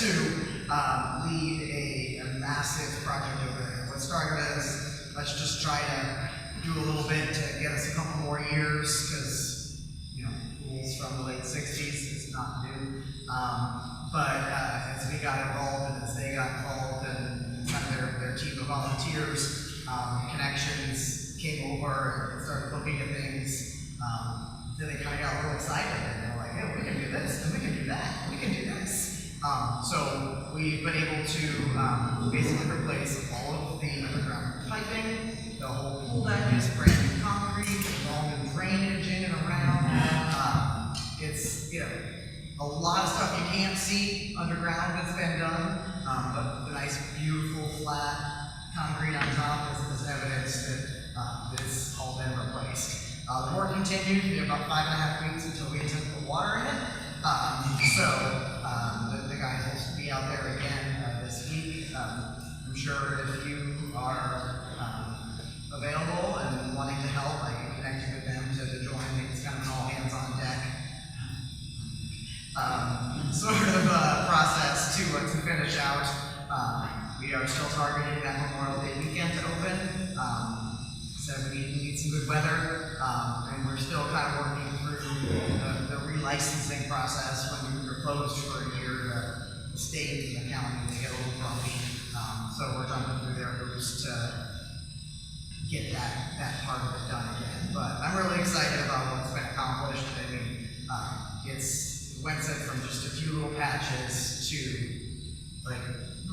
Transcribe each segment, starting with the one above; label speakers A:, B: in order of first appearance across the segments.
A: to lead a massive project over there. What started as, let's just try to do a little bit to get us a couple more years, because, you know, rules from the late 60s is not new. But as we got involved and as they got involved and kind of their team of volunteers, connections came over and started looking at things, then they kind of got a little excited and they were like, hey, we can do this and we can do that and we can do this. So we've been able to basically replace all of the underground piping. The whole pool deck is brand new concrete, with all new drainage in and around. It's, you know, a lot of stuff you can't see underground that's been done, but the nice, beautiful, flat concrete on top is evidence that it's all been replaced. The work continued. We have about 5.5 weeks until we attempt to put water in it. The guys will be out there again this week. I'm sure if you are available and wanting to help, I can connect you with them to join. It's kind of an all hands on deck sort of process to finish out. We are still targeting that Memorial Day weekend to open. So we need some good weather, and we're still kind of working through the relicensing process. When we were closed for a year, the state and the county, they get a little grumpy. So we're jumping through their hoops to get that part of it done again. But I'm really excited about what's been accomplished. I mean, it went from just a few little patches to like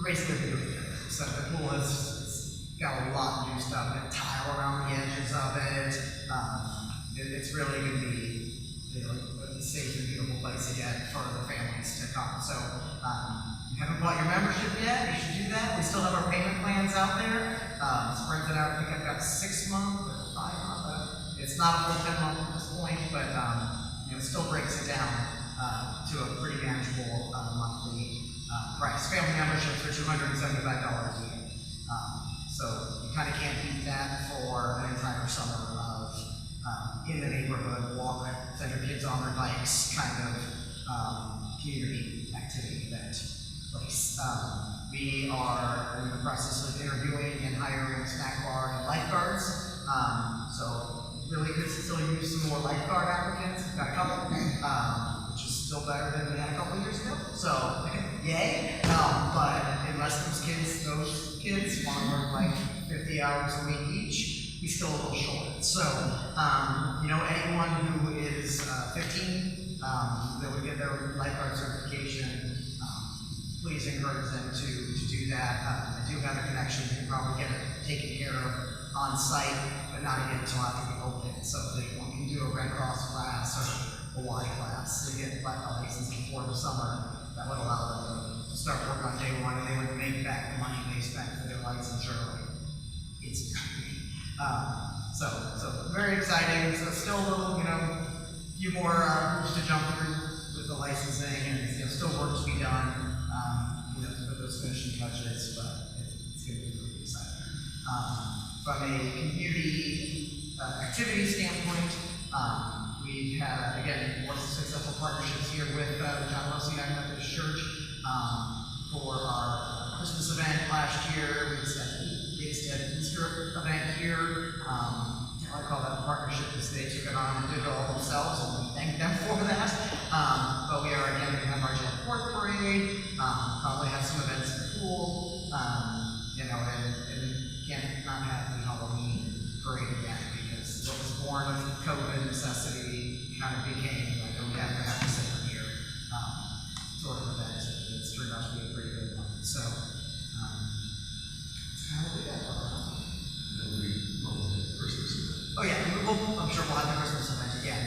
A: basically doing it. So the pool has got a lot of new stuff, and tile around the edges of it. It's really going to be, you know, a safe and beautiful place again for the families to come. So if you haven't bought your membership yet, you should do that. We still have our payment plans out there. Spreads it out. I think I've got 6 months or 5 months. It's not a full 10 month at this point, but you know, it still breaks it down to a pretty manageable monthly price. Family memberships are $275 a year. So you kind of can't beat that for an entire summer of in the neighborhood, walk, send your kids on their bikes, kind of community activity event place. We are in the process of interviewing and hiring a snack bar and lifeguards. So really could still use some more lifeguard applicants. We've got a couple, which is still better than we had a couple years ago. So yay. But unless those kids want to work like 50 hours a week each, we're still a little short. So, you know, anyone who is 15 that would get their lifeguard certification, please encourage them to do that. I do have a connection. You can probably get it taken care of on site, but not again until after we open. So if they can do a Red Cross class or a Y class, they get a license before the summer. That would allow them to start work on day one, and they would make back the money they spent for their licensure instantly. So very exciting. So still a little, you know, few more hoops to jump through with the licensing, and you know, still work to be done. You know, with those finishing touches, but it's going to be really exciting. From a community activity standpoint, we've had, again, more successful partnerships here with the John Wesley United Methodist Church for our Christmas event last year. We just had an Easter event here. I call that a partnership because they took it on and did it all themselves, and we thank them for that. But we are again going to have our July 4th parade, probably have some events in the pool, you know, and can't not have the Halloween parade again, because what was born of COVID necessity kind of became like, we have to have this every year sort of event. It's turned out to be a pretty good one. So it's kind of what we got going on. Oh yeah, I'm sure we'll have the Christmas event again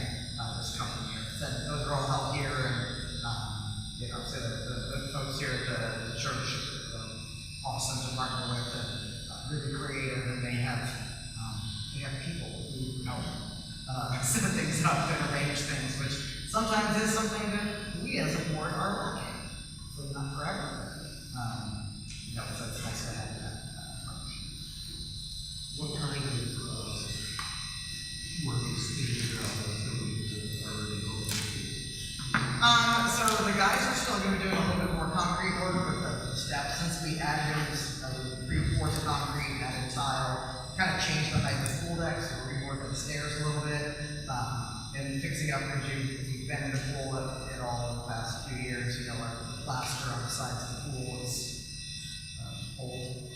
A: this coming year. Those are all held here, and you know, so the folks here at the church are awesome to partner with, and really creative, and they have people who help set things up and arrange things, which sometimes is something that we as a board are lacking. So not forever, but you know, so it's nice to have that approach.
B: What kind of work is being done on buildings that are already open?
A: So the guys are still going to be doing a little bit more concrete work added reinforced concrete, added tile, kind of changed the height of the pool deck, so reworked the stairs a little bit, and fixing up, because you've been in the pool at all in the past few years, you know, our plaster on the sides of the pool is old.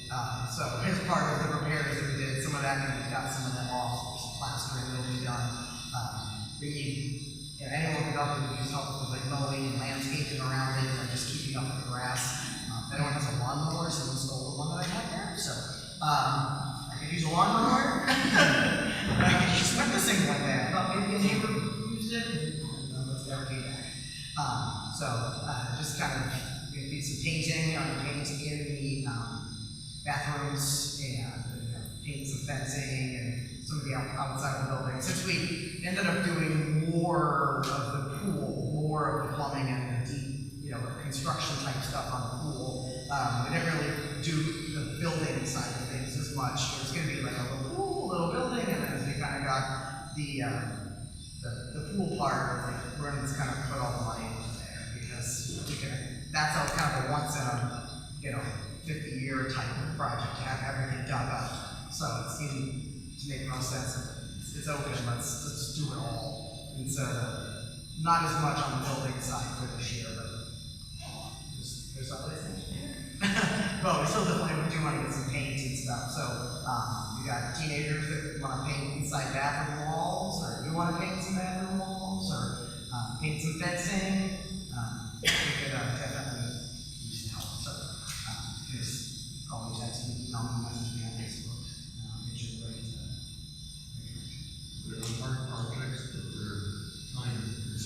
A: So his part of the repairs that we did, some of that, and we got some of them off, there's some plastering that will be done. We need, you know, anyone could help and use help with like mowing and landscaping around it, and just keeping up with the grass. If anyone has a lawnmower, someone stole the one that I had there, so I could use a lawnmower. I could just went missing one day. I thought maybe a neighbor used it, and let's never came back. Just kind of do some painting, paint in the bathrooms, and paint some fencing and some of the outside of the building. Since we ended up doing more of the pool, more of the plumbing and the deep, you know, construction type stuff on the pool, we didn't really do the building side of things as much. It was going to be like a little pool, little building, and then as we kind of got the pool part, like, we're going to kind of put all the money into there, because we can, that's a kind of a once in a, you know, 50-year type of project to have everything dug up. So it seemed to make most sense. It's open, let's do it all. And so not as much on the building side for this year, but there's other things. But we still definitely do want to get some paint and stuff. So you got teenagers that want to paint inside bathroom walls, or you want to paint some bathroom walls, or paint some fencing. We could definitely use some help. So just always have to message me on Facebook. Get you ready to.
B: There are hard projects, but they're time.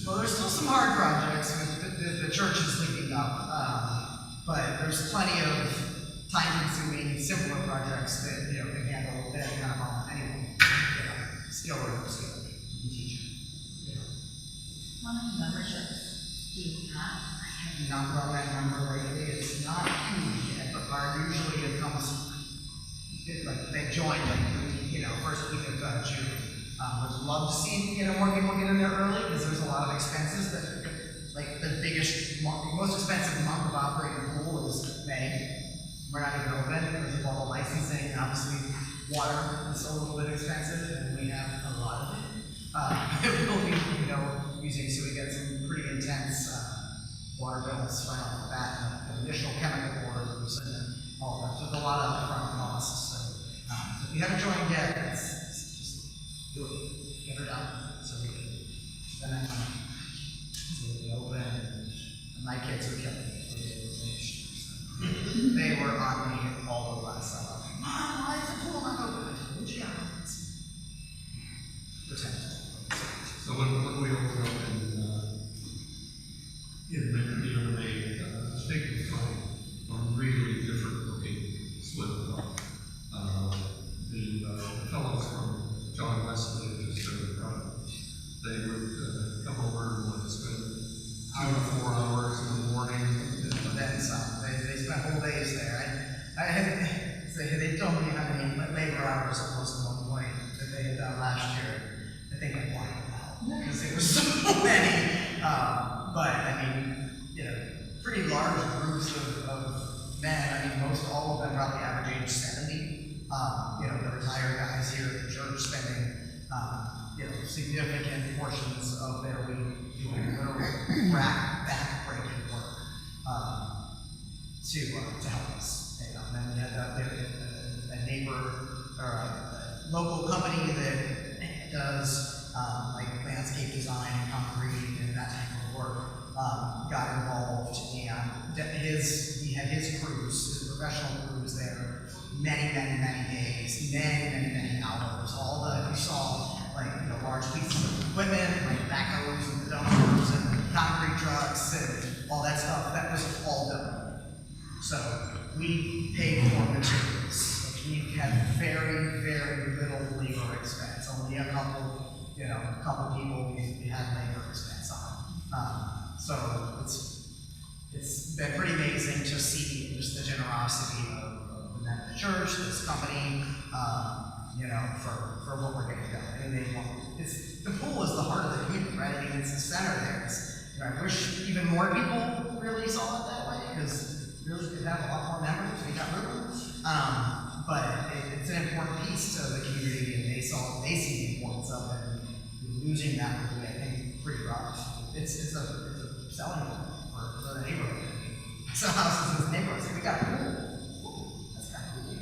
A: Well, there's still some hard projects. The church is leaking up, but there's plenty of time-consuming, simpler projects that, you know, can handle that kind of on anyone. Skill or skill. You can teach it. You know.
C: How many memberships do you have?
A: I have not run that number lately. It's not huge yet, but usually it comes, like, they join, like, you know, first week of June. Would love to see, you know, more people get in there early, because there's a lot of expenses that, like, the most expensive month of operating a pool is May. We're not even open because of all the licensing, and obviously water is a little bit expensive, and we have a lot of it. We'll be, you know, using, so we get some pretty intense water bills right off the bat, the initial chemical orders, and then all that. So there's a lot of upfront costs. So if you haven't joined yet, just do it. Get her done. So we can spend that money. So we can open, and my kids would kill me if they were finished. So they were on me all the last summer. Mom, why is the pool not open? I told you guys. Pretend.
B: So when we open up in May, state front, a really different looking slip up. The fellows from John Wesley just showed front. They would come over and let us spend 2 to 4 hours in the morning.
A: And then some. They spent whole days there. They told me how many labor hours it was at one point that they had done last year. I think I blanked out because there were so many. But I mean, you know, pretty large groups of men. I mean, most all of them probably average age 70. You know, the retired guys here at the church spending, you know, significant portions of their week doing literal back-breaking work to help us. And then we had a neighbor or a local company that does like landscape design and concrete and that type of work. Got involved, and he had his crews, his professional crews there, many days, many hours. If you saw, like, you know, large pieces of equipment, like backhoes and dumpsters and concrete trucks and all that stuff, that was all done. So we paid for materials. Like, we had very little labor expense. Only a couple people we had labor expense on. So it's been pretty amazing to see just the generosity of the church, this company, you know, for what we're getting done. I mean, the pool is the heart of the community, right? I mean, it's the center there. You know, I wish even more people really saw it that way, because really could have a lot more members, we got room. But it's an important piece to the community, and they see the importance of it, and losing that would be, I think, pretty rough. It's a selling point for the neighborhood. Some houses in the neighborhood say, we got a pool. That's kind of cool.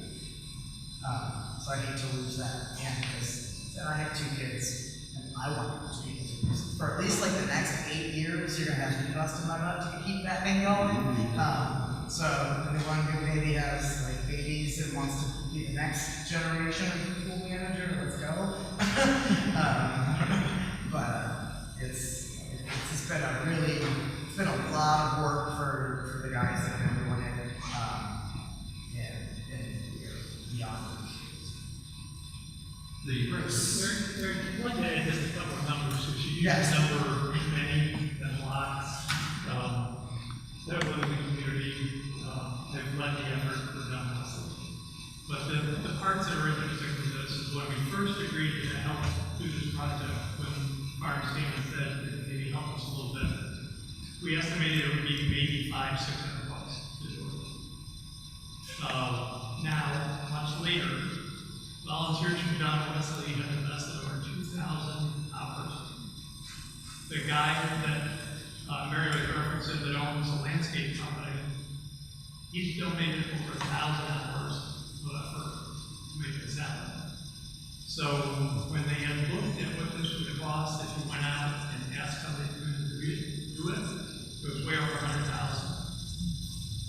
A: So I hate to lose that, and because I have 2 kids, and I want to be for at least like the next 8 years, you're gonna have to be busting my butt to keep that thing going. So anyone who maybe has like babies and wants to be the next generation of pool manager, let's go. But it's been a lot of work for the guys that have been doing it, and beyond.
D: One to add just a couple of numbers, if you use
A: Yes.
D: the number many and lots, that was in the community, they've led the effort for them. But the parts that are interesting with this is when we first agreed to help do this project, when Fire Station said that maybe help us a little bit, we estimated it would be maybe $500-600 to do it. Now, much later, volunteers from John Wesley have invested over 2,000 hours. The guy that Mary was referencing that owns a landscape company, he's donated over 1,000 hours of effort to make this happen. So when they had looked at what this would cost if you went out and asked how they could do it, it was way over 100,000.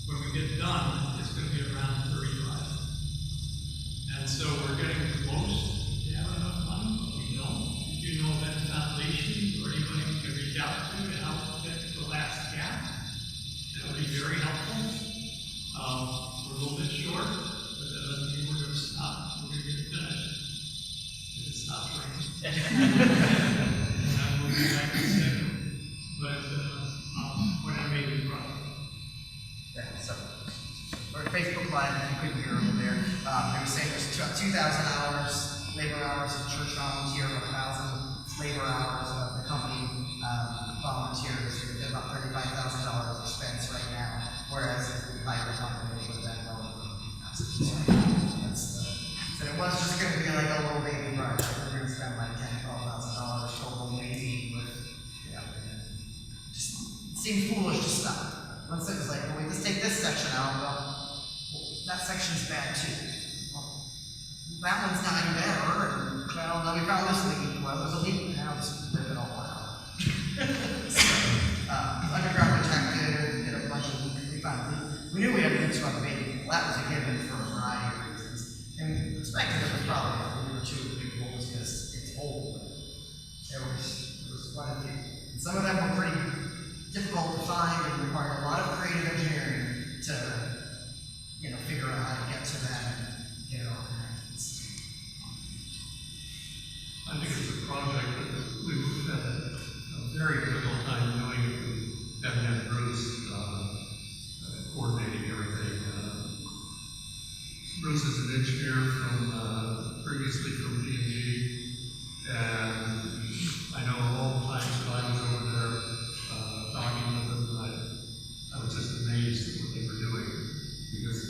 D: When we get done, it's going to be around 35. And so we're getting close to have enough money, but we don't. If you know that foundation or anybody we can reach out to help get the last gap, that would be very helpful. We're a little bit short, but that doesn't mean we're going to stop. We're going to get finished. If it stops raining. And then we'll be back to schedule. But when I made the project.
A: Yeah, so or Facebook Live, if you couldn't hear over there, they were saying there's 2,000 hours, labor hours of church volunteer, 1,000 labor hours of the company volunteers. We get about $35,000 expense right now, whereas if we hire a company, it would then go over so it was just going to be like a little baby project. We're going to spend like $10,000-12,000 total, maybe, with, just seemed foolish to stop. Once it was like, well, we just take this section out, well, that section's bad too. Well, that one's not any better, and well, then we found this leak. Well, there's a leak, now let's rip it all out. Underground protected, did a bunch of leaks. We knew we had leaks from the baby. Well, that was a given for a variety of reasons. And we expected it was probably a year or 2 big holes because it's old. There was quite a few. And some of them were pretty difficult to find and required a lot of creative engineering to, figure out how to get to them and get it all connected.
B: I think it's a project that we've had a very difficult time doing it. We haven't had Bruce coordinating everything. Bruce is an engineer previously from P&G, and I know all the times that I was over there talking with them, I was just amazed at what they were doing, because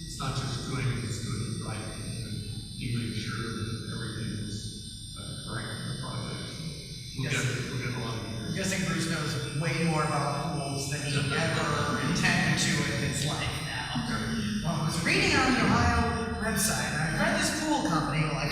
B: it's not just doing it, it's doing it right, and he made sure that everything was correct in the project. So we'll get a lot of years.
A: I'm guessing Bruce knows way more about pools than he ever intended to in his life now. Well, I was reading on the Ohio website, and I read this pool company, like,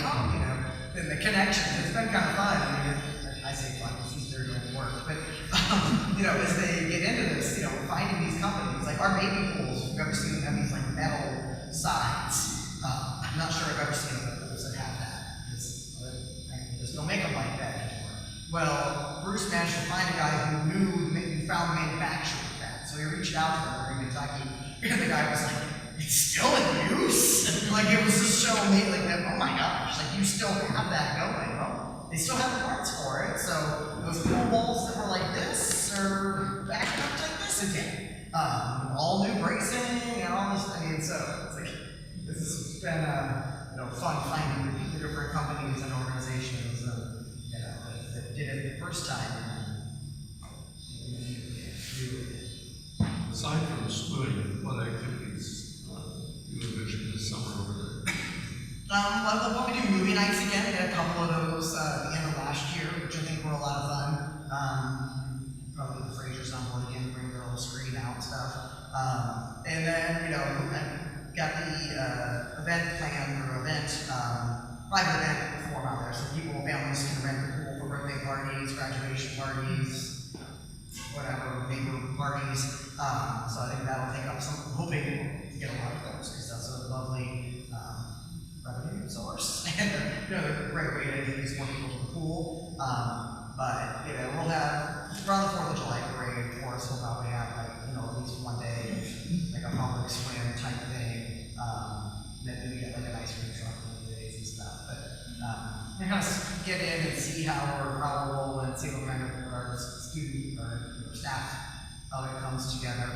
A: and the connection, it's been kind of fun. I mean, I say fun because he's there doing work, but, as they get into this, finding these companies, like our baby pools, you've ever seen them have these, like, metal sides. I'm not sure I've ever seen other pools that have that, because they just don't make them like that anymore. Well, Bruce managed to find a guy who found the manufacturer of that, so he reached out to them in Kentucky, and the guy was like, it's still in use? Like, it was just showing me, like, that, oh my gosh, like, you still have that going. Well, they still have the parts for it, so those pool balls that were like this are back up like this again. All new bracing and all this, so it's like, this has been, fun finding the different companies and organizations that did it the first time.
B: Aside from swimming, what activities you envision this summer over there?
A: Well, we do movie nights again. We had a couple of those at the end of last year, which I think were a lot of fun. Probably the Frasers on board again, bring their little screen out stuff. And then, I got the event plan or private event form out there, so families can rent the pool for birthday parties, graduation parties, whatever, neighbor parties. So I think that'll take up some, hoping to get a lot of those, because that's a lovely revenue source and a great way to introduce more people to the pool. But we'll have around the 4th of July parade, of course, we'll probably have at least one day of like a public swim type thing. Then we get like an ice cream truck one of the days and stuff. But we kind of get in and see how we're rolling, see what kind of our student or staff, how it comes together.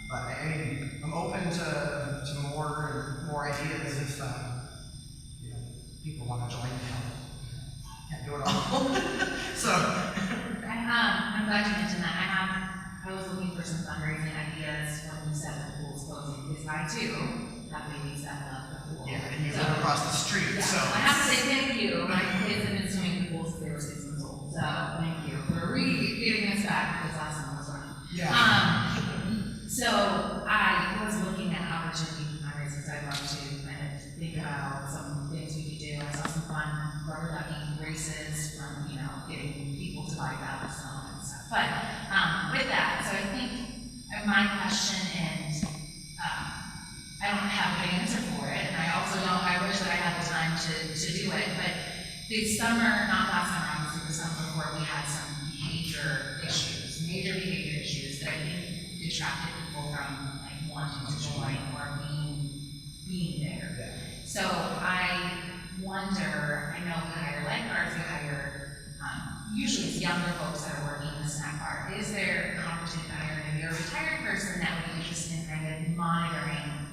A: But I'm open to more ideas if people want to join me. Can't do it all. So
C: I'm glad you mentioned that. I was looking for some fundraising ideas when you said the pool's closing, because I too have babies that love the pool.
A: yeah, and you live across the street,
C: Yeah,
A: so
C: I have to say thank you. My kids have been swimming in pools since they were 6 months old. So thank you for giving us back, because last summer was fun.
A: yeah.
C: So I was looking at opportunity for fundraising, so I'd love to kind of think about some things we could do. I saw some fun rubber ducking races from, getting people to buy bags and all that stuff. But with that, so I think my question, and I don't have a good answer for it, and I wish that I had the time to do it, but this summer, not last summer, obviously the summer before, we had some major behavior issues that I think detracted people from wanting to join or being there.
A: Yeah.
C: So I wonder, I know we hire lifeguards, we hire usually it's younger folks that are working in the snack bar. Is there an opportunity to hire maybe a retired person that would be interested in kind of monitoring?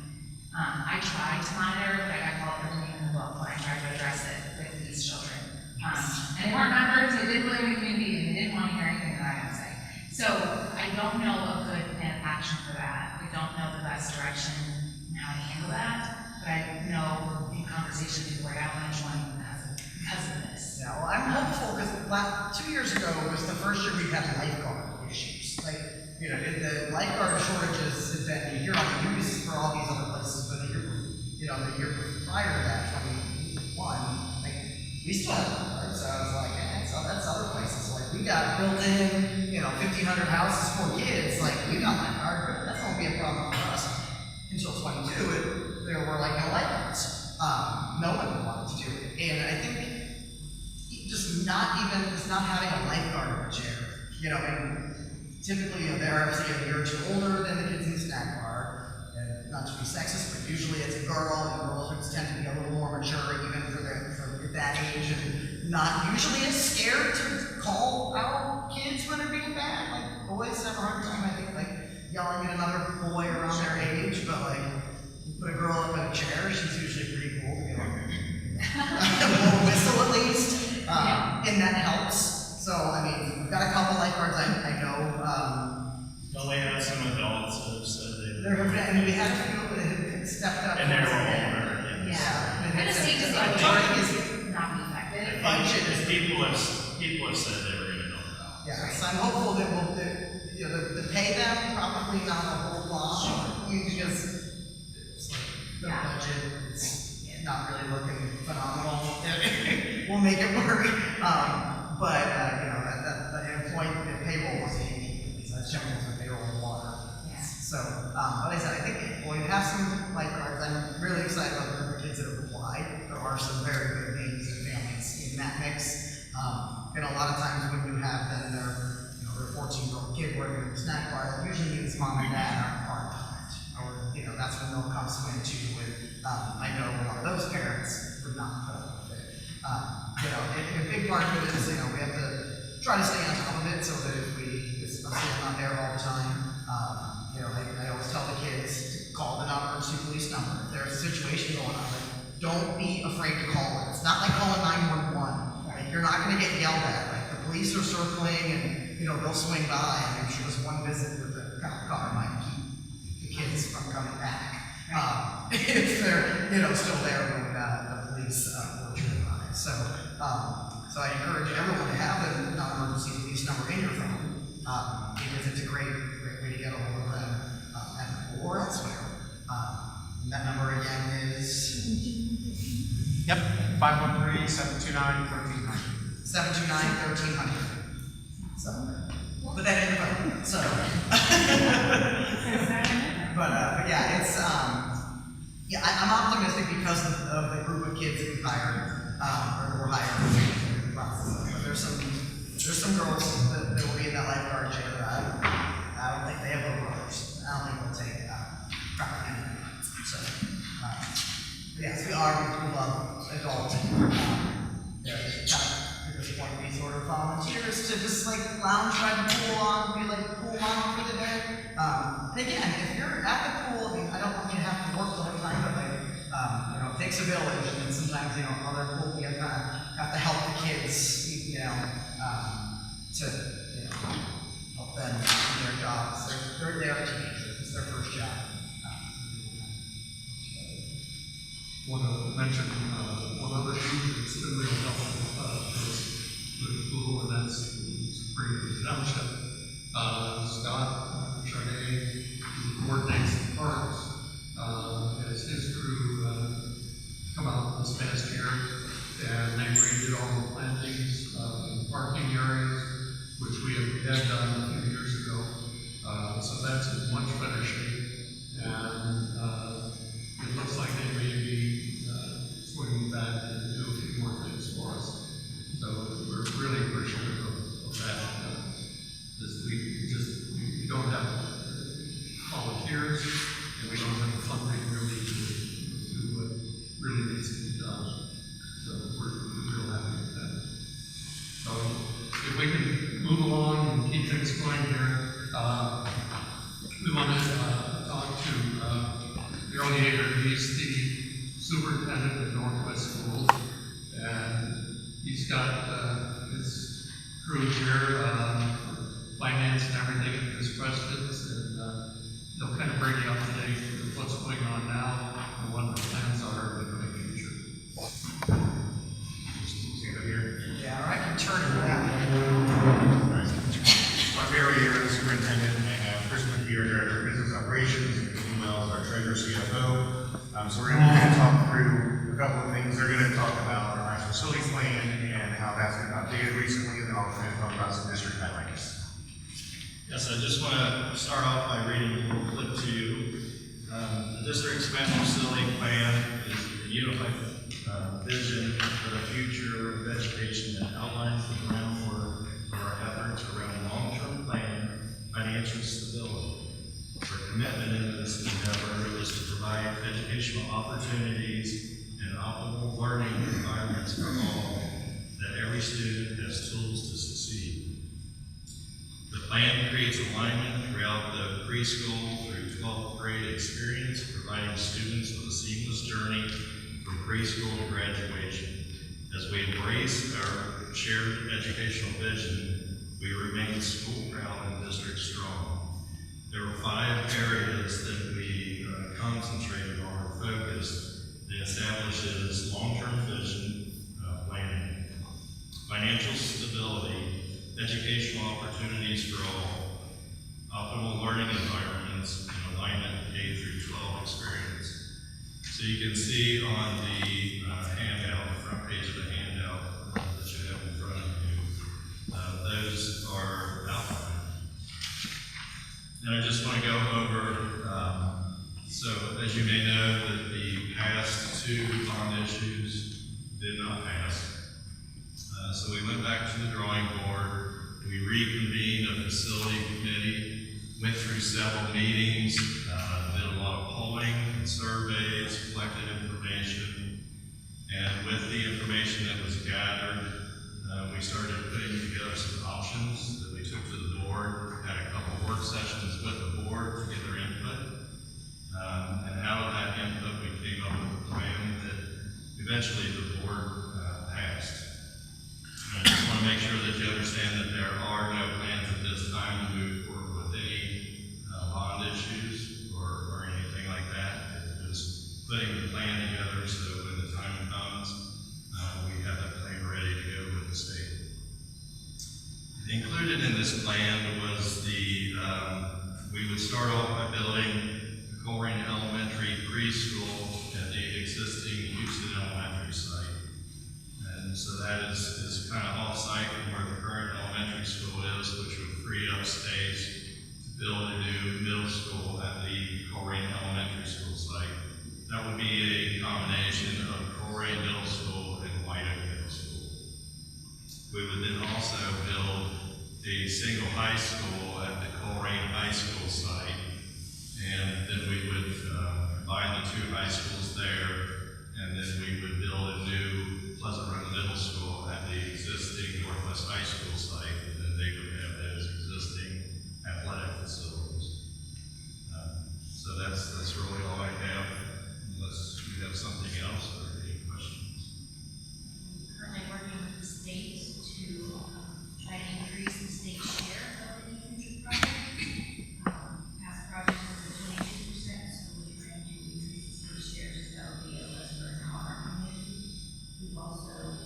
C: I tried to monitor, but I got called everything in the book when I tried to address it with these children. And they weren't members, they didn't live in the community, and they didn't want to hear anything that I had to say. So I don't know a good plan of action for that. We don't know the best direction on how to handle that, but I know in conversations people are like, I want to join because of this.
A: Yeah, well, I'm hopeful because 2 years ago was the first year we had lifeguard issues. The lifeguard shortages have been, you hear on the news for all these other places, but the year prior to that, 2021, we still had lifeguards. So I was like, so that's other places. We got built in, 1,500 houses for kids. We got lifeguard, but that's not gonna be a problem for us. Until 22, there were no lifeguards. No one wanted to do it, and I think just not having a lifeguard in the chair. Typically they're say a year or two older than the kids in the snack bar. And not to be sexist, but usually it's a girl, and girls tend to be a little more mature even for that age, and not usually as scared to call out kids when they're being bad. Boys have a hard time, I think, yelling at another boy around their age, but you put a girl up in a chair, she's usually pretty cool to get on. A little whistle at least. And that helps. So, we've got a couple lifeguards I know.
E: Don't we have some adults that have said
A: There have been, we had a few that have stepped up.
E: and they were older.
C: Yeah. I just hate to see
A: Budget is,
C: not be effective.
E: If people have said they were going to help out.
A: yeah, so I'm hopeful that the pay them, probably not a whole lot, because the budget is not really looking phenomenal. We'll make it work. But the payroll was handy, because that's generally the payroll and water.
C: Yeah.
A: So, like I said, I think we have some lifeguards. I'm really excited about the group of kids that have applied. There are some very good names and families in that mix. And a lot of times when you have them, their 14-year-old kid working in the snack bar, that usually means mom and dad aren't on it. Or, that's when they'll come swim too. I know a lot of those parents would not put up with it. A big part of it is, we have to try to stay on top of it so that especially if I'm not there all the time, I always tell the kids to call the emergency police number. If there's a situation going on, don't be afraid to call it. It's not like calling 911. You're not going to get yelled at. The police are circling and, they'll swing by, and I'm sure just one visit with the cop car might keep the kids kids from coming back. If they're, still there when the police were trained on it. So I encourage everyone to have the non-emergency police number in your phone, because it's a great way to get a hold of them at the pool or elsewhere. And that number again is
F: Yep, 513-729-1300.
A: 729-1300. So, put that in the phone. So, but yeah, it's I'm optimistic because of the group of kids that we've hired, or we're hiring in the process. But there's some girls that will be in that lifeguard chair that I don't think they have little brothers. I don't think they'll take proper care. So, yes, we love adults. At this point, we sort of volunteers to just like lounge by the pool be like the pool mom for the day. And again, if you're at the pool, I don't want you to have to work the whole time, but it takes a village, and sometimes other pool we have to help the kids, to help them do their jobs. They're teenagers. It's their first job.
B: Want to mention one other issue that's been real helpful is the pool, and that's Spring Township. Scott Charnay, who coordinates the parks, has his crew come out this past year, and they redid all the plantings in parking areas, which we had done a few years ago. So that's in much better shape, and it looks like they may be swinging back and do a few more things for us. So we're really appreciative of that. We don't have volunteers, and we don't have the funding really to do what really needs to be done. So we're real happy with that. So if we can move along and keep things going here, we want to talk to Darrell Yeager. He's the superintendent of Northwest Schools, and he's got his crew here for finance and everything, and his questions, and they'll kind of bring you up to date with what's going on now and what the plans are in the future.
E: See it here?
A: Yeah, all right, you turn it around.
E: Mark Barry here, the superintendent, and Chris McGeer, director of business operations, and Email is our treasurer CFO. So we're going to talk through a couple of things. They're going to talk about our facilities plan and how that's been updated recently, and then also going to talk about some district highlights. Yes, I just want to start off by reading a little clip to you. The district's expansion facility plan is a unified vision for the future of education that outlines the groundwork for our efforts around long-term planning, financial stability. Our commitment in this endeavor is to provide educational opportunities and optimal learning environments for all, that every student has tools to succeed. The plan creates alignment throughout the preschool through 12th grade experience, providing students with a seamless journey from preschool to graduation. As we embrace our shared educational vision, we remain school proud and district strong. There were 5 areas that we concentrated on or focused that establishes long-term vision planning, financial stability, educational opportunities for all, optimal learning environments, and alignment K through 12 experience. So you can see on the handout, the front page of the handout that you have in front of you, those are outlined. And I just want to go over, so as you may know, that the past 2 bond issues did not pass. So we went back to the drawing board. We reconvened a facility committee, went through several meetings, did a lot of polling and surveys, collected information, and with the information that was gathered, we started putting together some options that we took to the board, had a couple work sessions with the board to get their input. And out of that input, we came up with a plan that eventually the board passed. And I just want to make sure that you understand that there are no plans at this time to move forward with any bond issues or any
F: included in this plan was we would start off by building the Colerain Elementary preschool at the existing Houston Elementary site. And so that is kind of off-site from where the current elementary school is, which would free up space to build a new middle school at the Colerain Elementary School site. That would be a combination of Colerain Middle School and White Oak Middle School. We would then also build a single high school at the Colerain High School site, and then we would combine the two high schools there, and then we would build a new Pleasant Run Middle School at the existing Northwest High School site, and then they would have those existing athletic facilities. So that's really all I have, unless you have something else or any questions.
G: Currently working with the state to try to increase the state share of the future project. Past project was at 22%, so we're trying to increase the state share so that will be a less burden on our community. We've also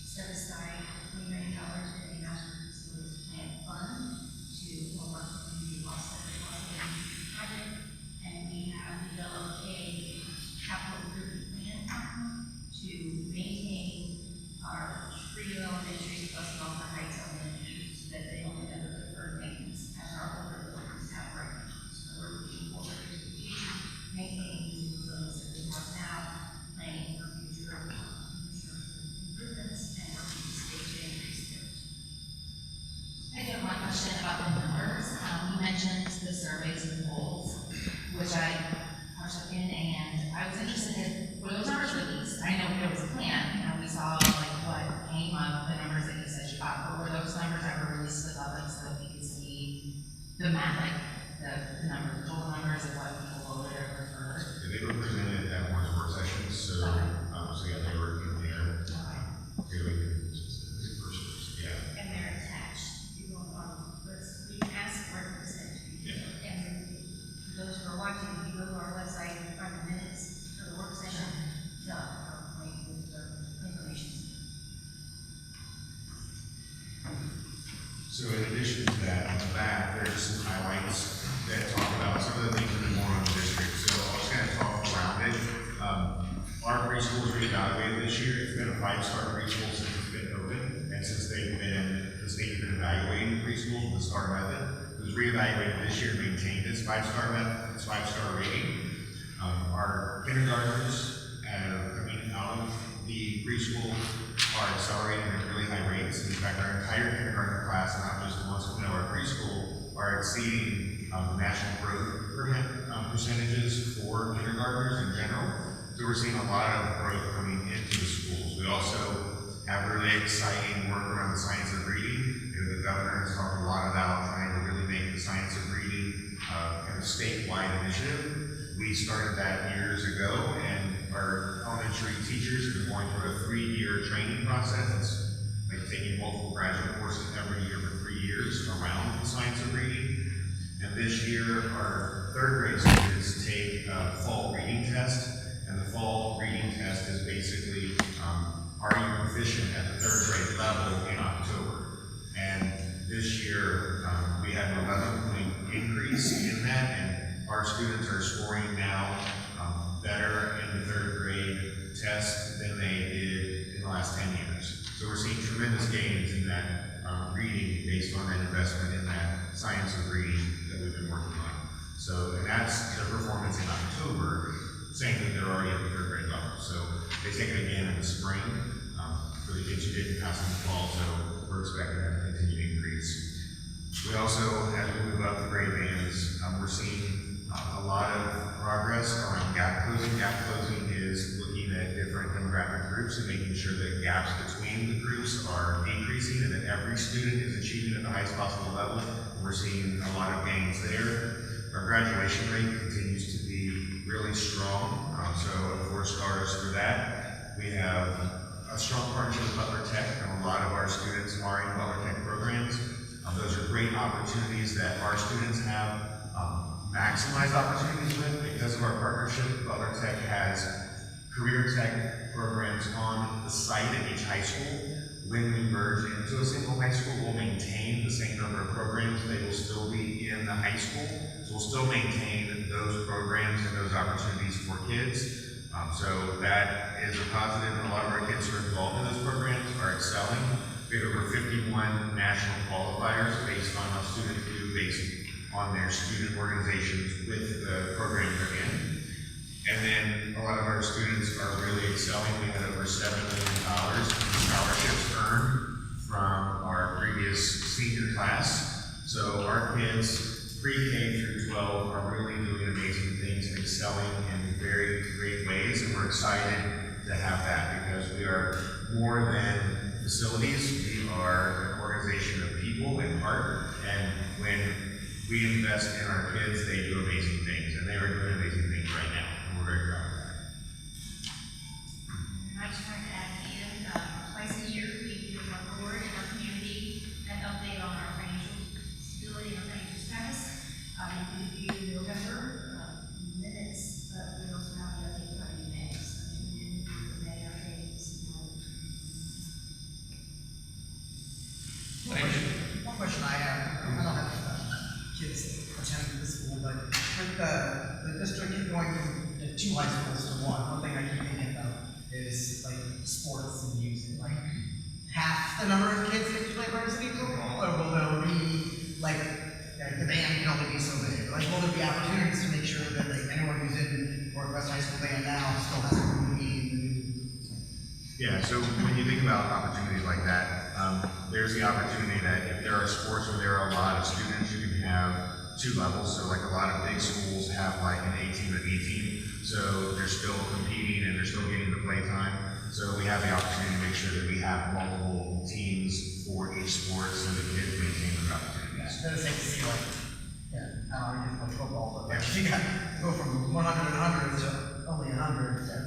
G: set aside $20 million in the Master Facilities Plan Fund to help our community offset the cost of the future project. And we have developed a capital improvement plan to maintain our three elementary plus Walker Heights elementary so that they don't have a deferred maintenance as our older buildings have right now. So we're looking forward to the future, maintaining the buildings that we have now, planning for future improvements, and working with the state to increase those.
C: I do have one question about the numbers. You mentioned the surveys and polls, which I partook in, and I was interested in were those numbers released? I know there was a plan, we saw like what came of the numbers that you said you got, but were those numbers ever released to the public so that we could see the math, like the numbers, the total numbers of what people voted or preferred?
E: Yeah, they were presented at one of the work sessions, so, so yeah, they were in there. Really, yeah.
G: And they're attached. You go on, we ask for it to send to you.
E: Yeah.
G: And then for those who are watching, if you go to our website and find the minutes for the work session, they'll point with the information.
E: So in addition to that, on the back, there's some highlights that talk about some of the things that are more on the district. So I'll just kind of talk around it. Our preschool was reevaluated this year. It's been a 5-star preschool since it's been open, and since the state's been evaluating preschools with the STAR method. It was reevaluated this year, maintained its 5-star method, its 5-star rating. Our kindergartners, coming out of the preschool, are accelerating at really high rates. In fact, our entire kindergarten class, not just the ones who know our preschool, are exceeding the national growth percentages for kindergartners in general. So we're seeing a lot of growth coming into the schools. We also have really exciting work around the science of reading. The governor has talked a lot about trying to really make the science of reading kind of statewide initiative. We started that years ago, and our elementary teachers have been going through a 3-year training process. It's like taking multiple graduate courses every year for 3 years around the science of reading. And this year, our 3rd grade students take a fall reading test. And the fall reading test is basically, are you proficient at the 3rd grade level in October? And this year, we had an 11-point increase in that, and our students are scoring now better in the 3rd grade test than they did in the last 10 years. So we're seeing tremendous gains in that reading based on that investment in that science of reading that we've been working on. So, and that's the performance in October, saying that they're already at the 3rd grade level. So they take it again in the spring for the kids who didn't pass in the fall, so we're expecting that to continue to increase. We also, as we move up the grade bands, we're seeing a lot of progress around gap closing. Gap closing is looking at different demographic groups and making sure that gaps between the groups are decreasing and that every student is achieving at the highest possible level. We're seeing a lot of gains there. Our graduation rate continues to be really strong, so 4 stars for that. We have a strong partnership with Butler Tech, and a lot of our students are in Butler Tech programs. Those are great opportunities that our students have maximized opportunities with. Because of our partnership, Butler Tech has career tech programs on the site at each high school. When we merge into a single high school, we'll maintain the same number of programs, they will still be in the high school. So we'll still maintain those programs and those opportunities for kids. So that is a positive, and a lot of our kids who are involved in those programs are excelling. We have over 51 national qualifiers based on how students do, based on their student organizations with the program they're in. And then a lot of our students are really excelling. We had over $7 million in scholarships earned from our previous senior class. So our kids, pre-K through 12, are really doing amazing things and excelling in very great ways. And we're excited to have that because we are more than facilities. We are an organization of people and heart. And when we invest in our kids, they do amazing things. And they are doing amazing things right now. And we're very proud of that.
G: And I just wanted to add in, twice a year, we give our board and our community an update on our financial stability and our financial status. You can view November minutes, but we also have the update for any May. So we didn't do the May updates.
A: One question I have, I don't have kids attending the school, but with the district going from 2 high schools to one thing I keep thinking about is like sports and music. Like half the number of kids that play varsity football, or will there be like the band can only be so big? Like will there be opportunities to make sure that like anyone who's in Northwest High School band now still has a room to be in the new?
E: Yeah, so when you think about opportunities like that, there's the opportunity that if there are sports where there are a lot of students, you can have 2 levels. So like a lot of big schools have like an A team and B team. So they're still competing and they're still getting the play time. So we have the opportunity to make sure that we have multiple teams for each sport so the kids maintain those opportunities.
A: It's the same to see like, yeah, I don't know, you play football, but like you got to go from 100 and 100 to only 100.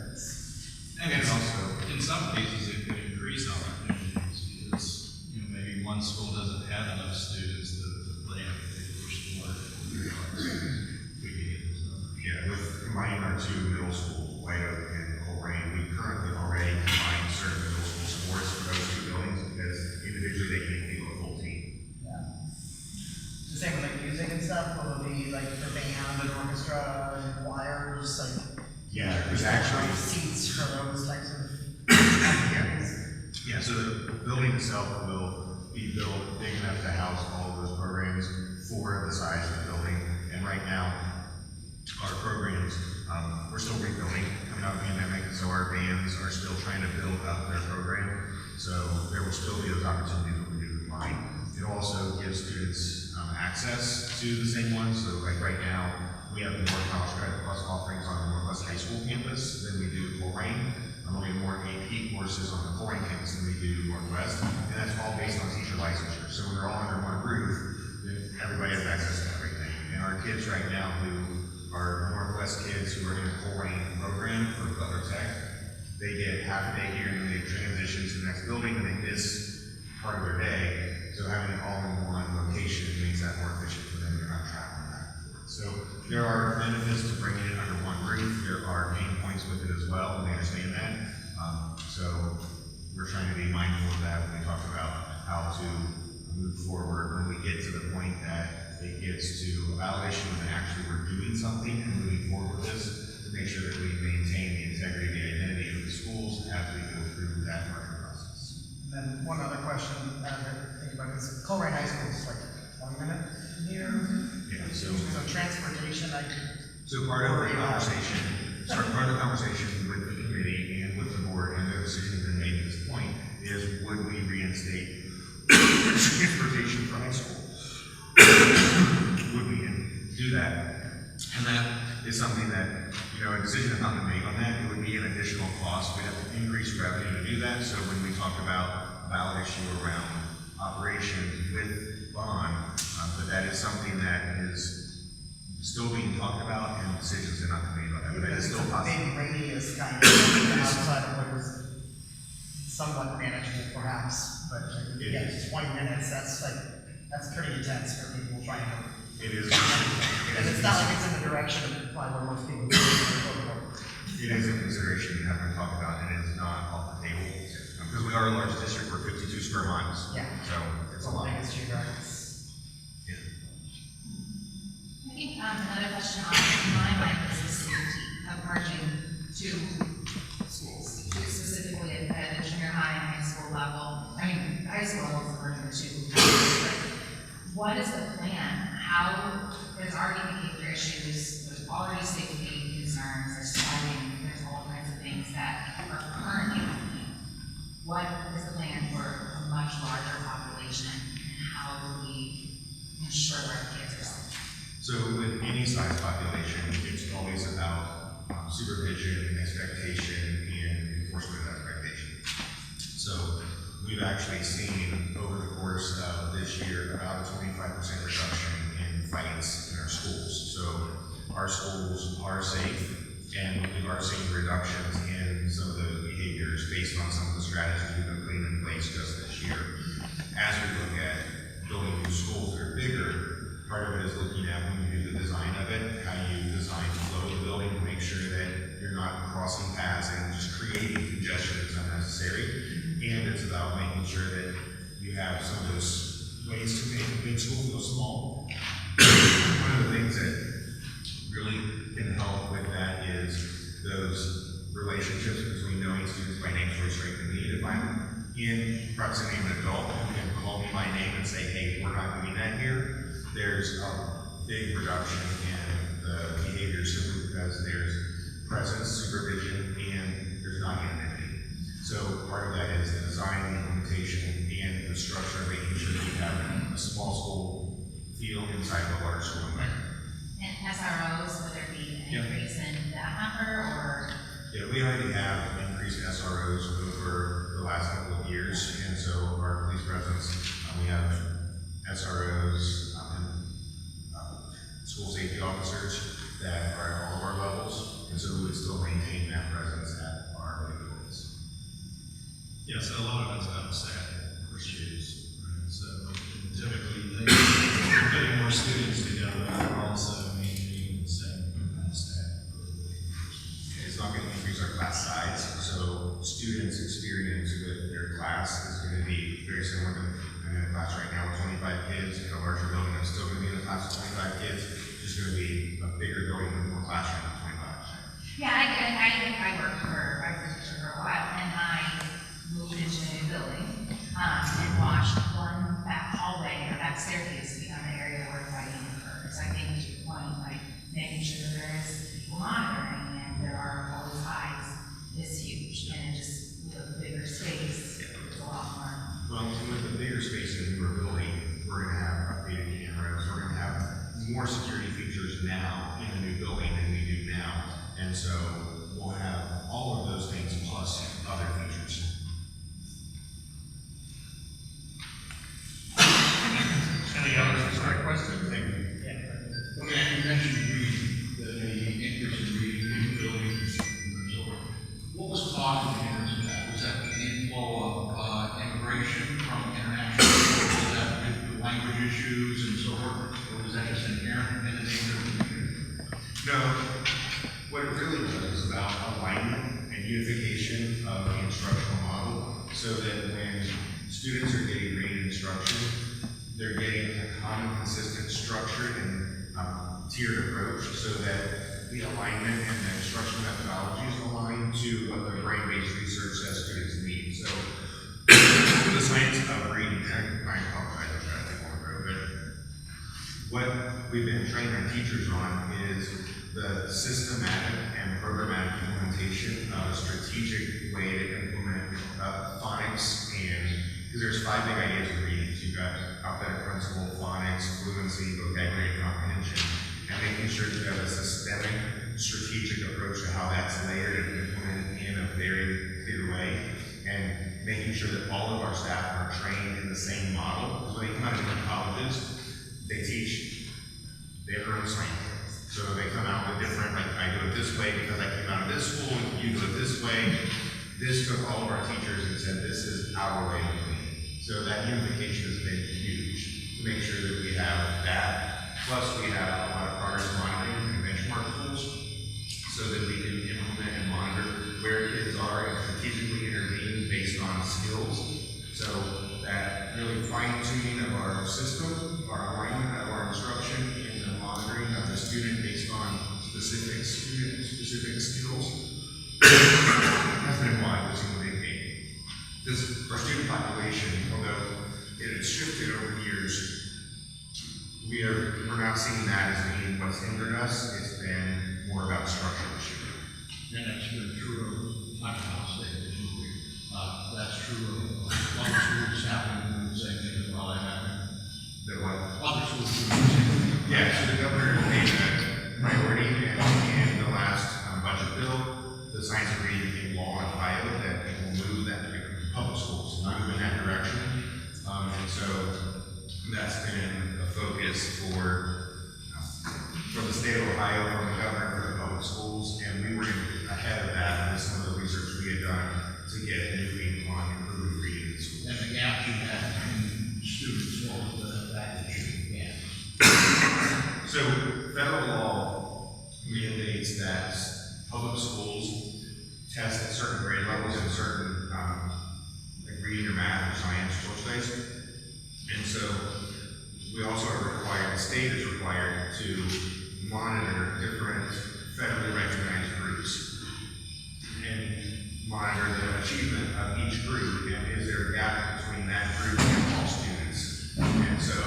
F: And it's also, in some cases, it could increase opportunities because, you know, maybe one school doesn't have enough students to play a particular sport. We can get those numbers.
E: Yeah, with combining our 2 middle schools, White Oak and Coleraine, we currently already combine certain middle school sports for those 2 buildings because individually they can field a full team.
A: Yeah. The same with like music and stuff, will it be like for band and orchestra and choirs, like?
E: Yeah, there's actually,
A: Seats for those types of.
E: yeah, so the building itself will be built big enough to house all of those programs for the size of the building. And right now, our programs, we're still rebuilding coming out of the pandemic, so our bands are still trying to build up their program. So there will still be those opportunities when we do combine. It also gives students access to the same ones. So like right now, we have more college credit plus offerings on the Northwest High School campus than we do Coleraine. We have more AP courses on the Coleraine campus than we do Northwest, and that's all based on teacher licensure. So when they're all under one roof, then everybody has access to everything. And our kids right now who are Northwest kids who are in a Coleraine program for Butler Tech, they get half a day here and then they transition to the next building and they miss part of their day. So having it all in one location makes that more efficient for them. They're not traveling back and forth. So there are benefits to bringing it under one roof. There are pain points with it as well, and we understand that. So we're trying to be mindful of that when we talk about how to move forward when we get to the point that it gets to a validation and actually we're doing something and moving forward with this to make sure that we maintain the integrity, the identity of the schools as we go through that merger process.
A: And then one other question that I'm thinking about is Coleraine High School is like 20 minutes from here.
E: Yeah, so
A: Transportation,
E: So part of the conversation with the committee and with the board and the decision that's been made at this point is would we reinstate transportation for high school? Would we do that? And that is something that, you know, a decision has not been made on that. It would be an additional cost. We'd have to increase revenue to do that. So when we talk about a valid issue around operations with bond, but that is something that is still being talked about and decisions have not been made on that, but that is still possible.
A: Big radius kind of outside of what was somewhat manageable perhaps, but yeah, 20 minutes, that's pretty intense for people trying to.
E: It is.
A: And it's not like it's in the direction of probably where most people go.
E: It is a consideration you have to talk about, and it is not off the table. Because we are a large district, we're 52 square miles.
A: Yeah.
E: So it's a lot.
A: Biggest geographics.
C: I think another question on my mind is the safety of merging two schools, specifically at the junior high and high school level. I mean, high school level is merging the two. What is the plan? How, there's already behavior issues, there's already safety concerns, there's sliding, there's all kinds of things that are currently happening. What is the plan for a much larger population, and how do we ensure our kids are safe?
E: So with any size population, it's always about supervision, expectation, and enforcement of expectation. So we've actually seen over the course of this year about a 25% reduction in fights in our schools. So our schools are safe, and we are seeing reductions in some of those behaviors based on some of the strategies we've been putting in place just this year. As we look at building new schools that are bigger, part of it is looking at when you do the design of it, how you design the flow of the building to make sure that you're not crossing paths and just creating congestion that's unnecessary. And it's about making sure that you have some of those ways to make a big school feel small. One of the things that really can help with that is those relationships between knowing students by name, story, strength, and need. If I'm in proximity of an adult who can call me by name and say, hey, we're not doing that here, there's a big reduction in the behavior simply because there's presence, supervision, and there's not anonymity. So part of that is the design, the implementation, and the structure of making sure that you have a small school feel inside the large school environment.
C: And SROs, would there be an increase in that number, or?
E: Yeah, we already have increased SROs over the last couple of years, and so our police presence, we have SROs, school safety officers that are at all of our levels, and so we would still maintain that presence at our buildings.
F: Yeah, so a lot of it's about staffing for students, right? So typically they're putting more students together, but also maintaining the same amount of staff.
E: It's not going to increase our class size, so students' experience with their class is going to be very similar to, I'm in a class right now with 25 kids, in a larger building, I'm still going to be in a class with 25 kids, just going to be a bigger building with more classrooms than 25.
C: Yeah, I worked for a teacher for a while, and I moved into a new building, and watched one back hallway or back staircase become an area where fighting occurs. I think to your point, like making sure that there is people monitoring and there are always eyes is huge, and it just, with a bigger space, it's a lot more.
E: Well, and with the bigger spaces we were building, we're going to have updated cameras, we're going to have more security features now in the new building than we do now, and so we'll have all of those things plus other features.
B: Any other questions?
E: Thank you.
H: Okay, you mentioned reading, the increase in reading capabilities and so forth. What was causing the increase in that? Was that the inflow of immigration from international schools? Was that with the language issues and so forth? Or was that just inherent in the nature of the community?
E: No, what it really was about alignment and unification of the instructional model so that when students are getting reading instruction, they're getting a common, consistent structure and tiered approach so that the alignment and the instructional methodologies align to what the brain-based research says students need. So the science of reading, I apologize, I'm trying to take one road, but what we've been training our teachers on is the systematic and programmatic implementation of a strategic way to implement phonics, and because there's 5 big ideas of reading. You've got alphabetic principle, phonics, fluency, vocabulary, comprehension, and making sure that you have a systemic, strategic approach to how that's layered and implemented in a very clear way, and making sure that all of our staff are trained in the same model. Because when they come out of different colleges, they teach their own slang. So they come out with different, like, I do it this way because I came out of this school, and you do it this way. This took all of our teachers and said, this is our way of doing it. So that unification has been huge to make sure that we have that. Plus, we have a lot of progress monitoring and benchmark tools so that we can implement and monitor where kids are and strategically intervene based on skills. So that really fine tuning of our system, our alignment of our instruction, and the monitoring of student based on student-specific skills has been why we've seen a big gain. This, our student population, although it has shifted over the years, we're not seeing that as being what's hindered us. It's been more about structure this year.
H: And that's been true of, I'm not saying this is weird, that's true of other schools happening, the same thing as well, I happen.
E: The what?
H: Other schools do the same thing.
E: Yeah, so the governor made a priority in the last budget bill. The science and reading became law in Ohio that it will move that to public schools, not move in that direction. And so that's been a focus for the state of Ohio, from the governor, for the public schools, and we were ahead of that with some of the research we had done to get moving on improving reading in schools.
H: And the gap you had in students, what was the fact that you began?
E: So federal law mandates that public schools test at certain grade levels and certain like reading or math or science choice. And so we also are required, the state is required to monitor different federally recognized groups and monitor the achievement of each group, and is there a gap between that group and all students. And so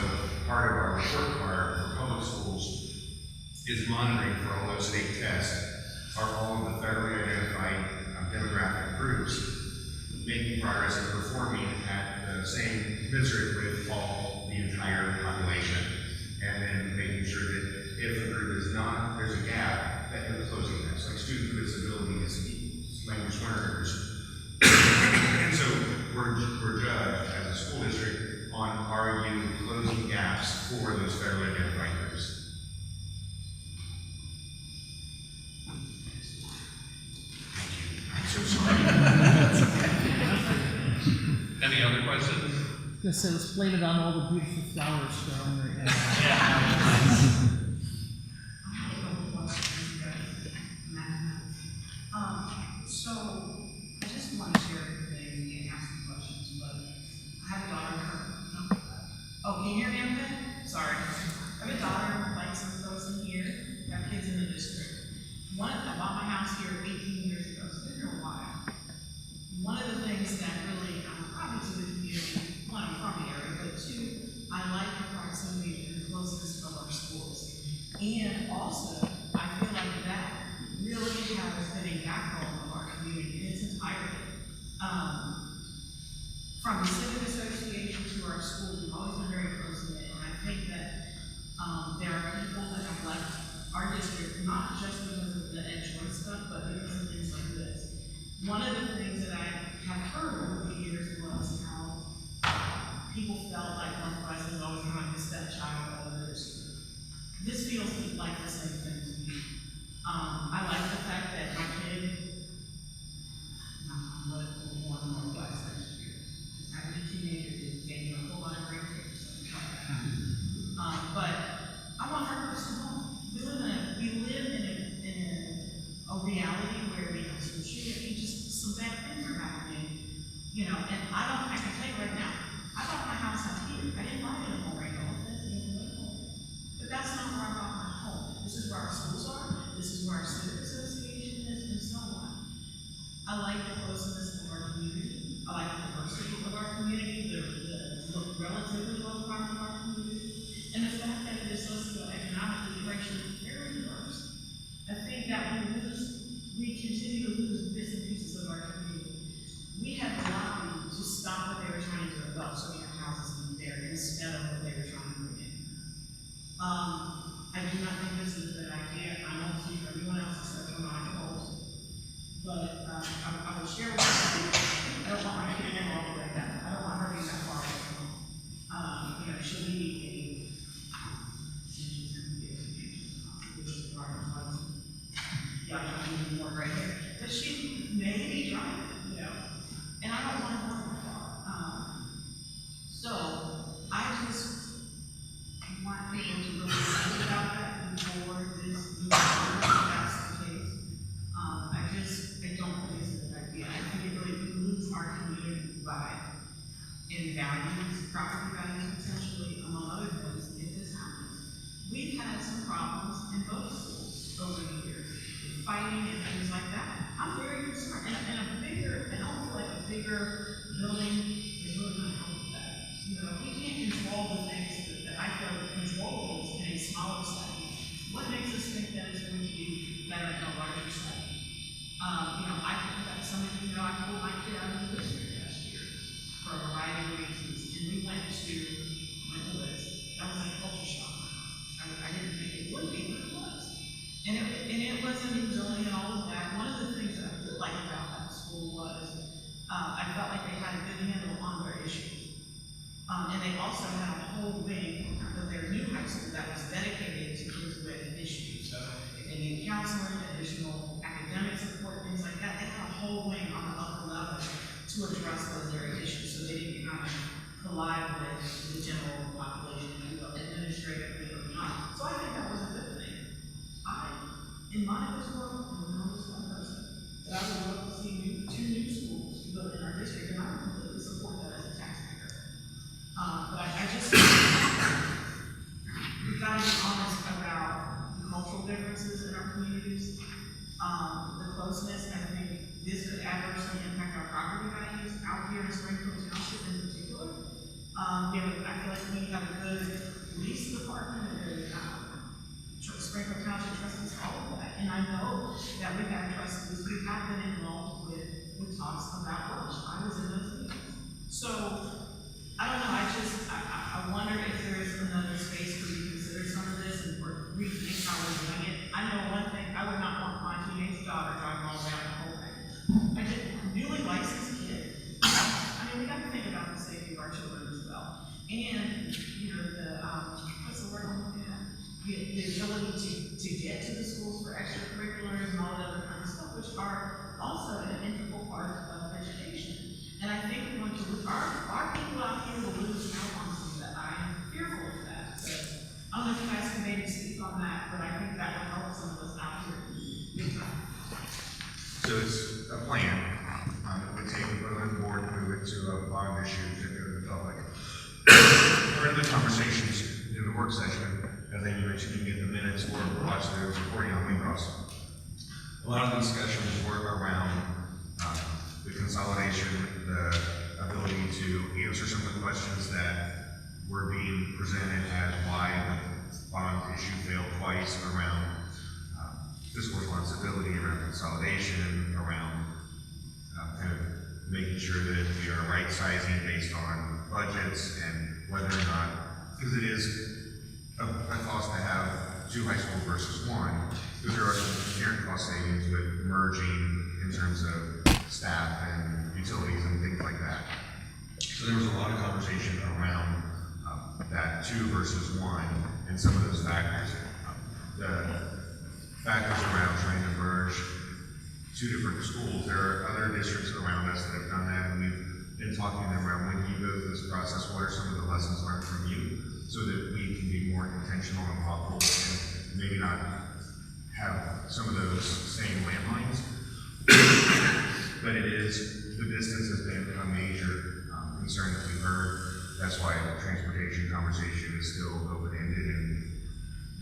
E: part of our report card for public schools is monitoring for all those state tests are all of the federally identified demographic groups making progress and performing at the same commensurate with all the entire population, and then making sure that if a group is not, there's a gap, that you're closing that. So like students with disabilities, language learners. And so we're judged as a school district on, are you closing gaps for those federally identified groups? I'm so sorry.
D: Any other questions?
I: Just say it's planted on all the beautiful flowers down there.
J: So, I just want to share everything and ask some questions, but I have a daughter. Oh, can you hear me okay? Sorry. I have a daughter, like some folks in here, have kids in the district. I bought my house here 18 years ago, so it's been here a while. One of the things that really, obviously the community, one, I'm from the area, but two, I like the proximity and the closeness of our schools. And also, I feel like that really has been a backbone of our community in its entirety. From the Civic Association to our schools, we've always been very close-knit, and I think that there are people that have left our district, not just because of the ed choice stuff, but because of things like this. One of the things that I have heard over the years was how people felt like one person was always going to be a stepchild of the district. This feels like the same thing to me. I like the fact that my kid, I'm going to be more Northwest next year. I have a teenager who's getting a whole lot of great things. But I want her to come home. We live in a reality where we have some shooting, just some bad things are happening, and I can tell you right now, I bought my house out here. I didn't buy it in a home right now. But that's not where I bought my home. This is where our schools are. This is where our students at a larger school. I think that some of you know, I pulled my kid out of the district last year for a variety of reasons, and we went to Liz. That was like a culture shock. I didn't think it would be, but it was. And it was a new building and all of that. One of the things that I did like about that school was, I felt like they had a good handle on their issues. And they also had a whole wing of their new high school that was dedicated to kids with issues. So if they needed counseling, additional academic support, things like that, they had a whole wing on the upper level to address those very issues, so they didn't kind of collide with the general population, administratively or not. So I think that was a good thing. In my world, I'm just one person, that I would love to see two new schools built in our district, and I would completely support that as a taxpayer. But I just, we've got to be honest about the cultural differences in our communities, the closeness. I think this could adversely impact our property values out here in Springfield Township in particular. I feel like we have a good police department, a good Springfield Township trustees, all of that. And I know that we've had trustees who have been involved with talks about lunch. I was in those meetings. So, I don't know, I wonder if there is another space where you consider some of this and rethink how we're doing it. I know one thing, I would not want my teenage daughter driving all the way out the whole thing. I just, newly licensed kid. I mean, we have to think about the safety of our children as well. And, what's the word I'm looking at? The ability to get to the schools for extracurriculars and all that other kind of stuff, which are also an integral part of education. And I think we're going to lose, our people out here will lose out on some of that. I am fearful of that. So I don't know if you guys can maybe speak on that, but I think that would help some of us out here big time.
E: So it's a plan. It would take the vote on the board, move it to a bond issue to go to the public. Part of the conversations in the work session, as I mentioned, you can get the minutes or watch the recording on Windcross. A lot of the discussions were around the consolidation, the ability to answer some of the questions that were being presented as why the bond issue failed twice, around fiscal responsibility, around consolidation, around kind of making sure that we are right sizing based on budgets and whether or not, because it is a cost to have two high schools versus one, because there are some inherent cost savings with merging in terms of staff and utilities and things like that. So there was a lot of conversation around that two versus one and some of those factors. The factors around trying to merge two different schools. There are other districts around us that have done that, and we've been talking to them around when you go through this process, what are some of the lessons learned from you, so that we can be more intentional and thoughtful and maybe not have some of those same landmines. But it is, the distance has been a major concern that we've heard. That's why the transportation conversation is still open-ended and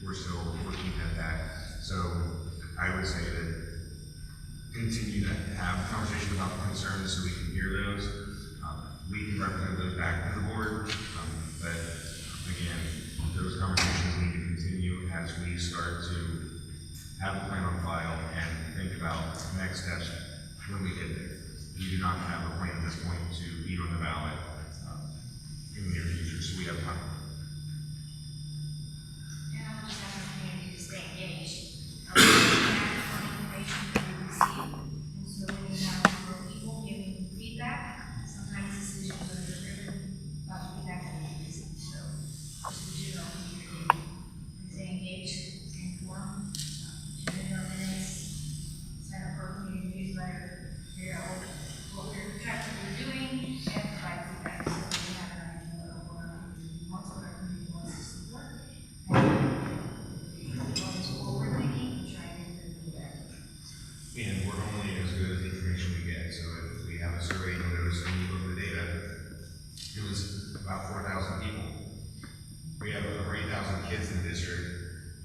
E: we're still looking at that. So I would say that continue to have a conversation about the concerns so we can hear those. We can represent those back to the board, but again, those conversations need to continue as we start to have a plan on file and think about next steps when we get there. We do not have a plan at this point to be on the ballot in the near future, so we have time.
G: And I'll just have a community to stay engaged. Information that we receive, and so when we have more people giving feedback, sometimes decisions are driven by the feedback that we receive. So just the general community, stay engaged, stay informed, tune in our minutes, sign up for a community newsletter, figure out what we're doing, and provide feedback so that we have an idea of what our community wants, what our community wants to support.
E: And we're only as good as the information we get. So if we have a survey that goes and you look at the data, it was about 4,000 people. We have over 8,000 kids in the district,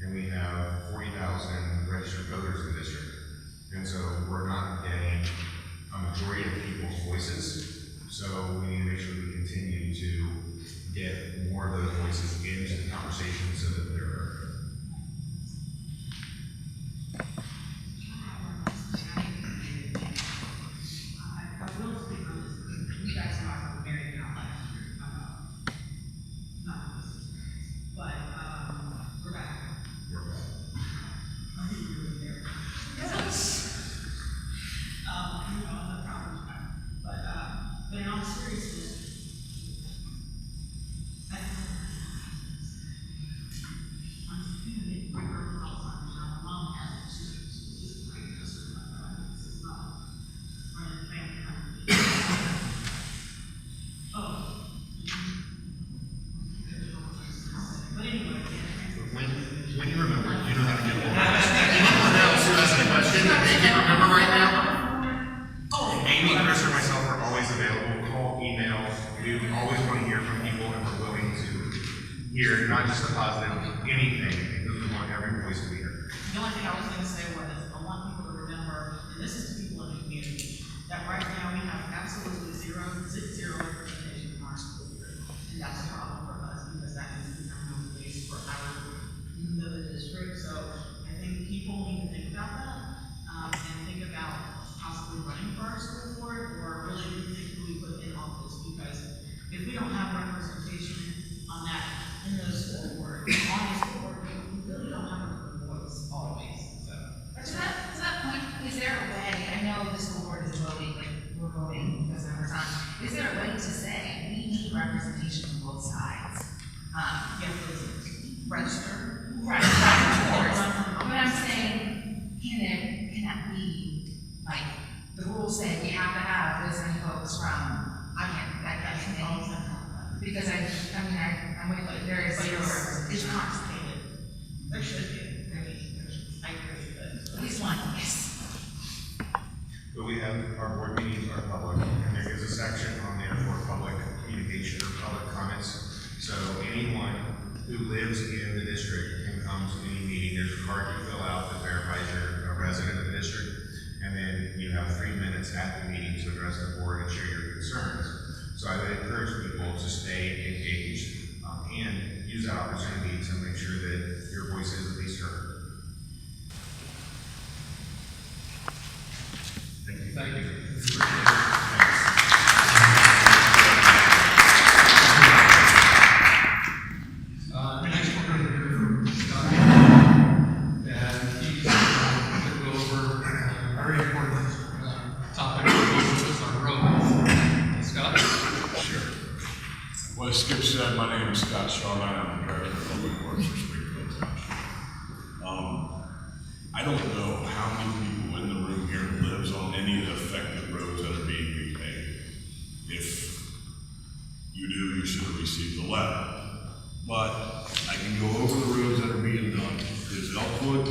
E: and we have 40,000 registered voters in the district. And so we're not getting a majority of people's voices. So we need to make sure we continue to get more of those voices into the conversation so that they're heard. hear not just the positive, anything, because we want every voice to be heard.
J: The only thing I was gonna say was, I want people to remember, and this is to people in the community, that right now we have absolutely zero representation in our school year. And that's a problem for us, because that means we have no place for our, the district. So I think people need to think about that, and think about possibly running for our school board, or really who we put in office, because if we don't have representation on that, in the school board, on the school board, we really don't have a voice always, so.
C: To that point, is there a way, I know the school board is voting, like, we're voting because of our time, is there a way to say, we need representation from both sides?
J: You have to register.
C: Right, of course, but I'm saying, can that be, like, the rules say we have to have this many folks from, I can't, that committee? Because I'm with you, there is zero representation.
J: It's complicated. There should be, I agree, but.
C: At least one, yes.
E: But we have, our board meetings are public, and there is a section on there for public communication or public comments. So anyone who lives in the district can come to any meeting. There's a card you fill out that verifies you're a resident of the district. And then you have 3 minutes at the meeting to address the board and share your concerns. So I would encourage people to stay engaged, and use that opportunity to make sure that your voice is at least heard. Thank you.
B: Thank you. Next, we're going to hear from Scott, and he's going to go over a very important topic, which is our roads. Scott?
K: Sure. Well, as Skip said, my name is Scott Charlotte. I'm the director of public works for Springfield Township. I don't know how many people in the room here lives on any of the affected roads that are being repaved. If you do, you should have received a letter. But I can go over the roads that are being done. There's Elkwood,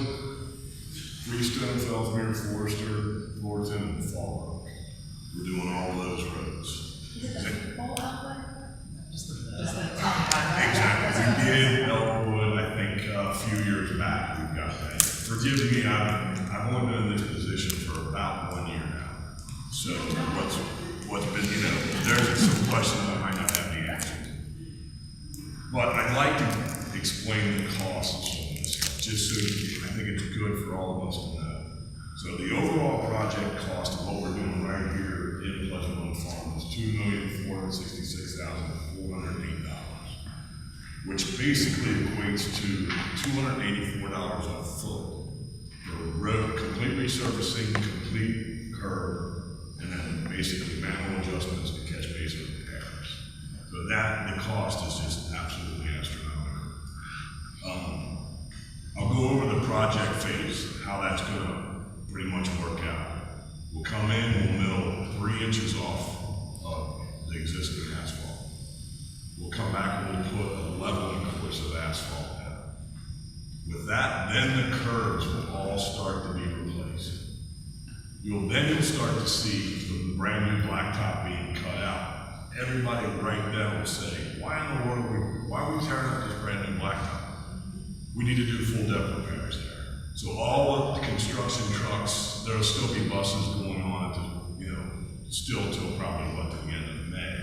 K: Freestone, Fellsmere, Forester, Lorton, and Fall Road. We're doing all those roads. Exactly. We did Elkwood, I think, a few years back. We've got that. Forgive me, I've only been in this position for about 1 year now. So what's been, there's some questions I might not have the answer to. But I'd like to explain the costs on this, just so I think it's good for all of us to know. So the overall project cost of what we're doing right here in Pleasantville Farm is $2,466,408, which basically equates to $284 a foot for road, complete resurfacing, complete curb, and then basically manhole adjustments to catch basin repairs. So the cost is just absolutely astronomical. I'll go over the project phase, how that's going to pretty much work out. We'll come in, we'll mill 3 inches off of the existing asphalt. We'll come back and we'll put a leveling course of asphalt down. With that, then the curbs will all start to be replaced. You'll start to see the brand new blacktop being cut out. Everybody right now will say, why in the world why are we tearing up this brand new blacktop? We need to do full depth repairs there. So all of the construction trucks, there'll still be buses going on still till probably to the end of May.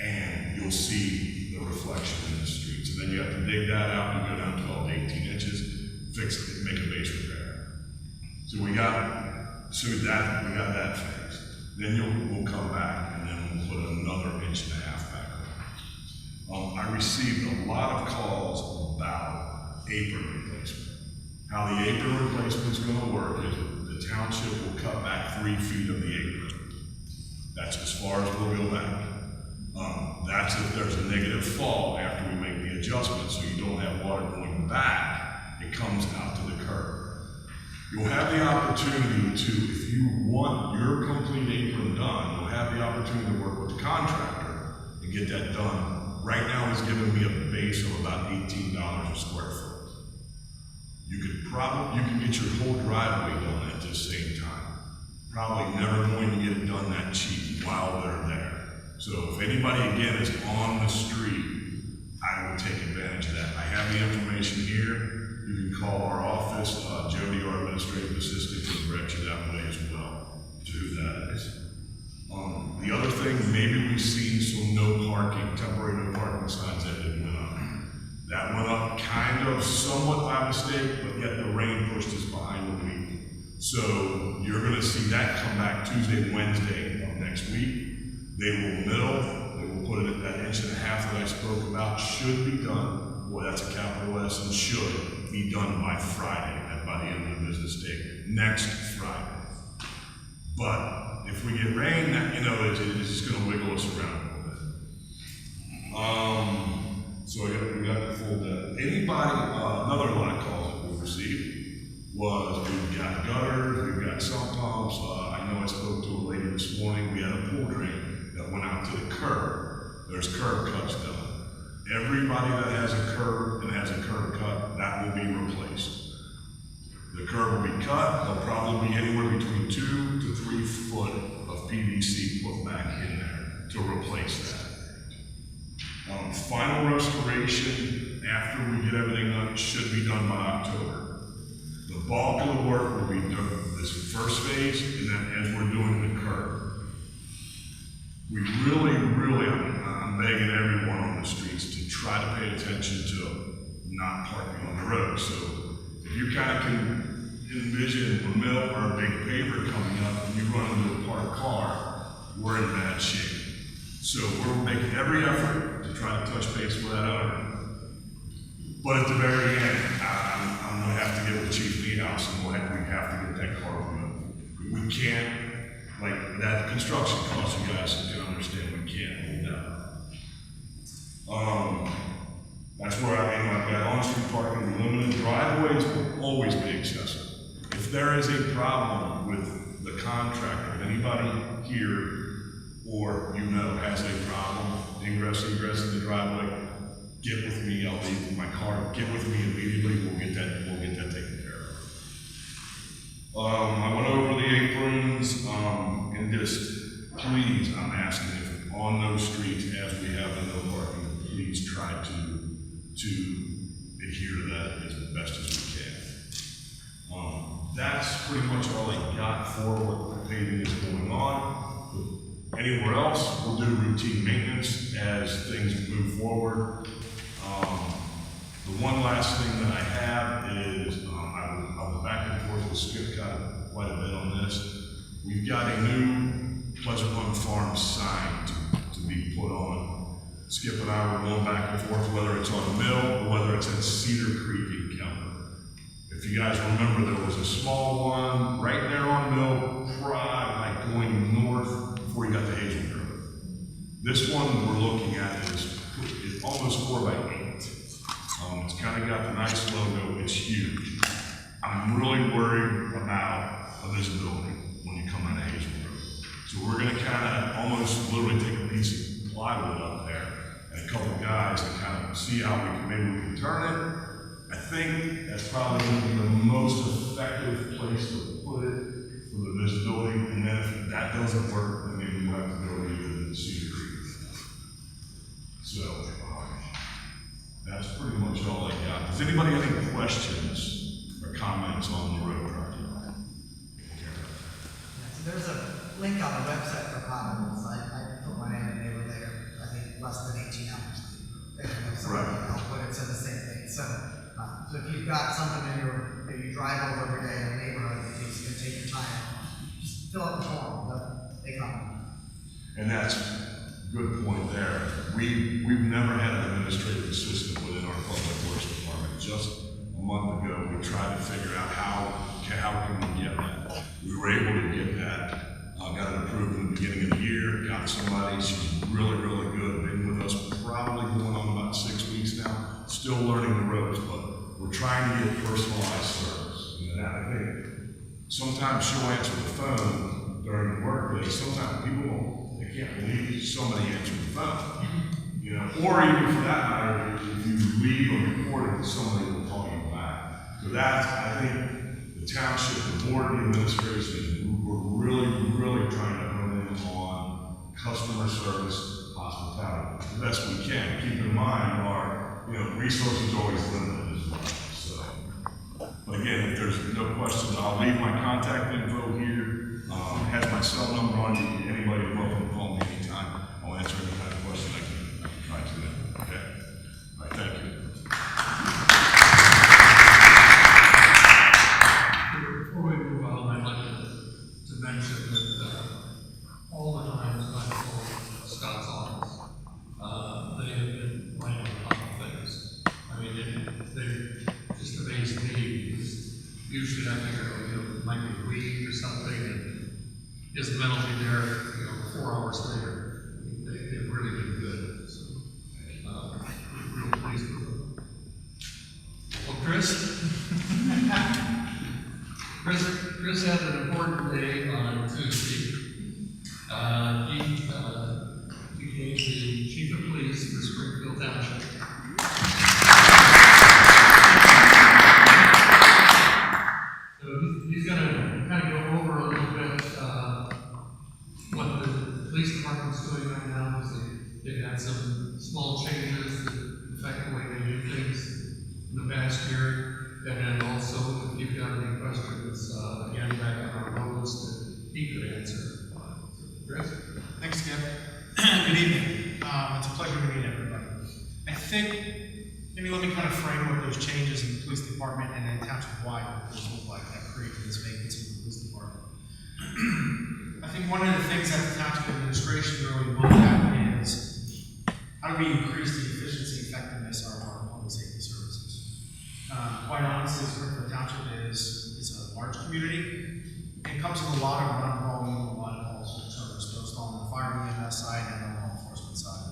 K: And you'll see the reflection in the street. So then you have to dig that out and go down 12 to 18 inches, fix it, make a base repair. So we got that phase. Then we'll come back and then we'll put another 1.5 inches back on. I received a lot of calls about apron replacement. How the apron replacement is going to work is the township will cut back 3 feet of the apron. That's as far as we'll go back. That's if there's a negative fall after we make the adjustment, so you don't have water going back. It comes out to the curb. You'll have the opportunity to, if you want your complete apron done, you'll have the opportunity to work with the contractor and get that done. Right now, he's giving me a base of about $18 a square foot. You can get your whole driveway done at the same time. Probably never going to get it done that cheap while they're there. So if anybody again is on the street, I will take advantage have the information here. You can call our office, Jody, our administrative assistant, can direct you that way as well, to who that is. The other thing, maybe we've seen some temporary no parking signs that didn't went up. That went up kind of somewhat by mistake, but yet the rain pushed us behind the week. So you're gonna see that come back Tuesday, Wednesday of next week. They will mill, they will put it at that 1.5 inches that I spoke about, should be done, boy, that's a capital S, and should be done by Friday, by the end of the business day, next Friday. But if we get rain, it's just gonna wiggle us around a little bit. So we got the full day. Anybody, another line of calls that we received was, we've got gutters, we've got sump pumps. I know I spoke to a lady this morning, we had a pool drain that went out to the curb. There's curb cuts done. Everybody that has a curb and has a curb cut, that will be replaced. The curb will be cut, there'll probably be anywhere between 2 to 3 foot of PVC put back in there to replace that. Final restoration, after we get everything done, should be done by October. The bulk of the work will be done this first phase, and then as we're doing the curb. We really, I'm begging everyone on the streets to try to pay attention to not parking on the road. So if you kind of can envision a mill or a big paver coming up and you run into a parked car, we're in bad shape. So we're making every effort to try to touch base with that owner. But at the very end, I'm gonna have to get with Chief Needhouse and we have to get that car removed. We can't, like that construction cost, you guys can understand, we can't hold that. That's where I've got on-street parking, limited driveways will always be accessible. If there is a problem with the contractor, anybody here or has a problem, ingress in the driveway, get with me, I'll leave my car, get with me immediately, we'll get that taken care of. I went over the aprons, and just, please, I'm asking if on those streets, as we have the no parking, please try to adhere to that as best as we can. That's pretty much all I got for what the paving is going on. Anywhere else, we'll do routine maintenance as things move forward. The one last thing that I have is, I was back and forth with Skip quite a bit on this. We've got a new Pleasant Run Farm sign to be put on. Skip and I were going back and forth, whether it's on the mill or whether it's at Cedar Creek in Kemper. If you guys remember, there was a small one right there on Mill, like going north before you got to Hazel Grove. This one we're looking at is almost 4 by 8. It's kind of got the nice logo, it's huge. I'm really worried about the visibility when you come out of Hazel Grove. So we're gonna kind of almost literally take a piece of plywood up there and a couple of guys and kind of see how maybe we can turn it. I think that's probably going to be the most effective place to put it for the visibility, and then if that doesn't work, then maybe we'll have to go to Cedar Creek. So, that's pretty much all I got. Does anybody have any questions or comments on the road project?
A: So there's a link on the website for comments. I put my name and they were there, I think less than 18 hours. Right. But it said the same thing. So if you've got something that you drive over every day in the neighborhood, it's going to take your time. Just fill out the form, they come.
K: And that's a good point there. We've never had an administrative assistant within our public works department. Just a month ago, we tried to figure out how can we get that. We were able to get that. Got it approved in the beginning of the year. Got somebody. She's really, really good. Been with us probably going on about 6 weeks now. Still learning the ropes, but we're trying to get personalized service. And I think sometimes she'll answer the phone during the workday. Sometimes people they can't believe somebody answered the phone. You know, or even for that matter, if you leave a recording, somebody will call you back. So that's, I think, the township, the board, the administration, we're really trying to hone in on customer service, hospitality, the best we can. Keep in mind our, resources always limited. there's no questions, I'll leave my contact info here. Has my cell number on you. Anybody welcome to call me anytime. I'll answer any kind of question I can try to. Okay? All right, thank you.
B: Before we move on, I'd like to mention that all the times I've called Scott's office, they have been playing a lot of things. I mean, they just amazed me, because usually I think, it might be a week or something, and his men will be there, 4 hours later. They've really been good, so, we're real pleased with them. Well, Chris had an important day on Tuesday. He became the chief of police for Springfield Township. So he's gonna kind of go over a little bit, what the police department's doing right now, because they've had some small changes that affect the way they do things in the past year. And then also, if you've got any questions, again, back on our roads that he could answer. Chris?
L: Thanks, Skip. Good evening. It's a pleasure to meet everybody. I think, maybe let me kind of frame what those changes in the police department and then township-wide what those look like that created this vacancy in the police department. I think one of the things that the township administration really looked at is how do we increase the efficiency and effectiveness of our public safety services. Quite honestly, Springfield Township is a large community. It comes with a lot of run volume, a lot of calls for service, both on the fire and EMS side and the law enforcement side.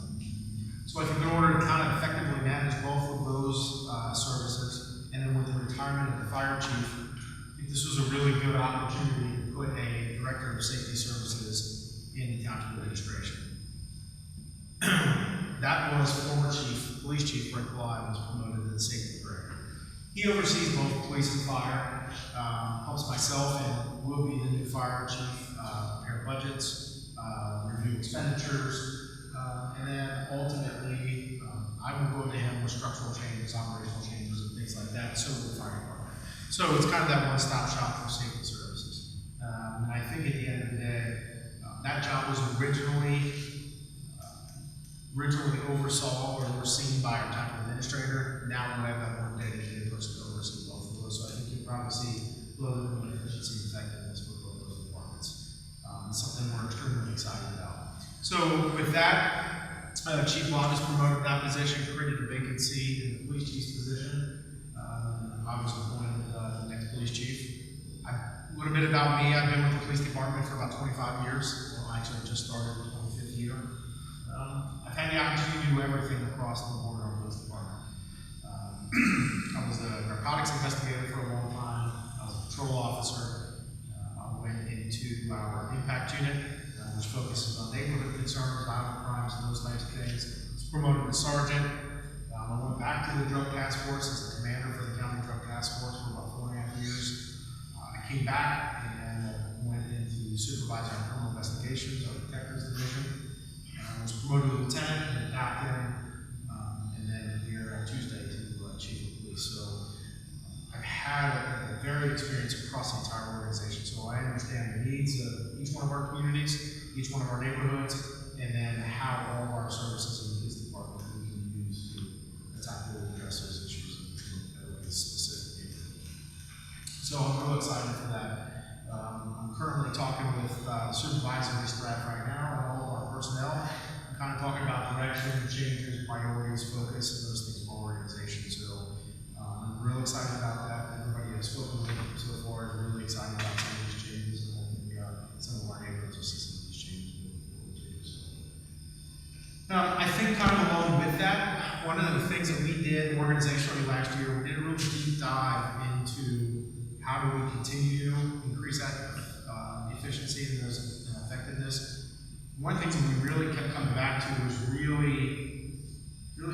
L: So I think in order to kind of effectively manage both of those services, and then with the retirement of the fire chief, I think this was a really good opportunity to put a director of safety services in the township administration. That was former police chief Rick Bly was promoted to the safety director. He oversees both police and fire, helps myself and will be the new fire chief, prepare budgets, review expenditures, and then ultimately, I will go to him with structural changes, operational changes, and things like that, so will the fire department. So it's kind of that one-stop shop for safety services. And I think at the end of the day, that job was originally oversaw or overseen by our town administrator. Now we have that one dedicated person to oversee both of those. So I think you'll probably see a little bit more efficiency and effectiveness with both those departments. It's something we're extremely excited about. So with that, Chief Bond is promoted to that position, created a vacancy in the police chief's position. I was appointed the next police chief. A little bit about me, I've been with the police department for about 25 years. Well, I actually just started in the 25th year. I've had the opportunity to do everything across the board in the police department. I was a narcotics investigator for a long time. I was a patrol officer. I went into our impact unit, which focuses on neighborhood concerns, violent crimes, and those types of things. I was promoted to sergeant. I went back to the drug task force as the commander for the county drug task force for about 4.5 years. I came back and went into supervisor on criminal investigations, our detectives division. I was promoted to lieutenant and captain, and then here on Tuesday to chief of police. So I've had a very experience across the entire organization. So I understand the needs of each one of our communities, each one of our neighborhoods, and then how all of our services in the police department we can use to tackle and address those issues in a specific neighborhood. So I'm real excited for that. I'm currently talking with supervisory staff right now and all of our personnel. Kind of talking about direction, changes, priorities, focus, and those things of our organization. So I'm real excited about that. Everybody I've spoken with so far is really excited about some of these changes, and I think some of our neighborhoods will see some of these changes moving forward too. So. I think kind of along with that, one of the things that we did organizationally last year, we did a really deep dive into how do we continue to increase that efficiency and those effectiveness. One of the things that we really kept coming back to was really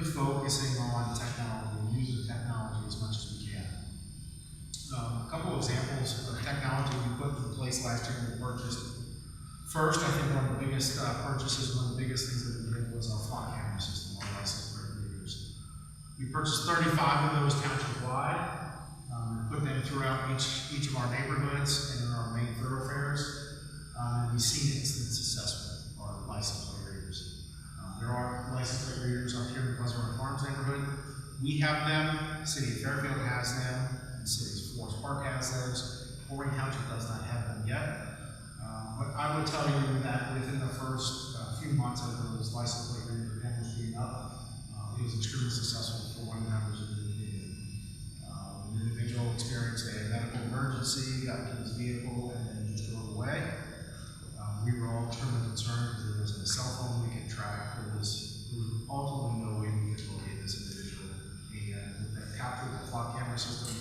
L: focusing on technology and using technology as much as we can. A couple of examples of technology we put in place last year when we purchased. First, I think one of the biggest purchases, one of the biggest things that we did was our flock camera system, our license plate readers. We purchased 35 of those township-wide, put put them throughout each of our neighborhoods and in our main thoroughfares. And we've seen it's been successful, our license plate readers. There are license plate readers up here in the Pleasant Run Farms neighborhood. We have them, City of Fairfield has them, and City of Forest Park has those. Corning Township does not have them yet. But I would tell you that within the first few months of those license plate reader cameras being up, it was extremely successful for one of the members of the community. An individual experienced a medical emergency, got into his vehicle, and then just drove away. We were all extremely concerned because there wasn't a cell phone we could track. There was ultimately no way we could locate this individual. And with that capture, the flock camera system,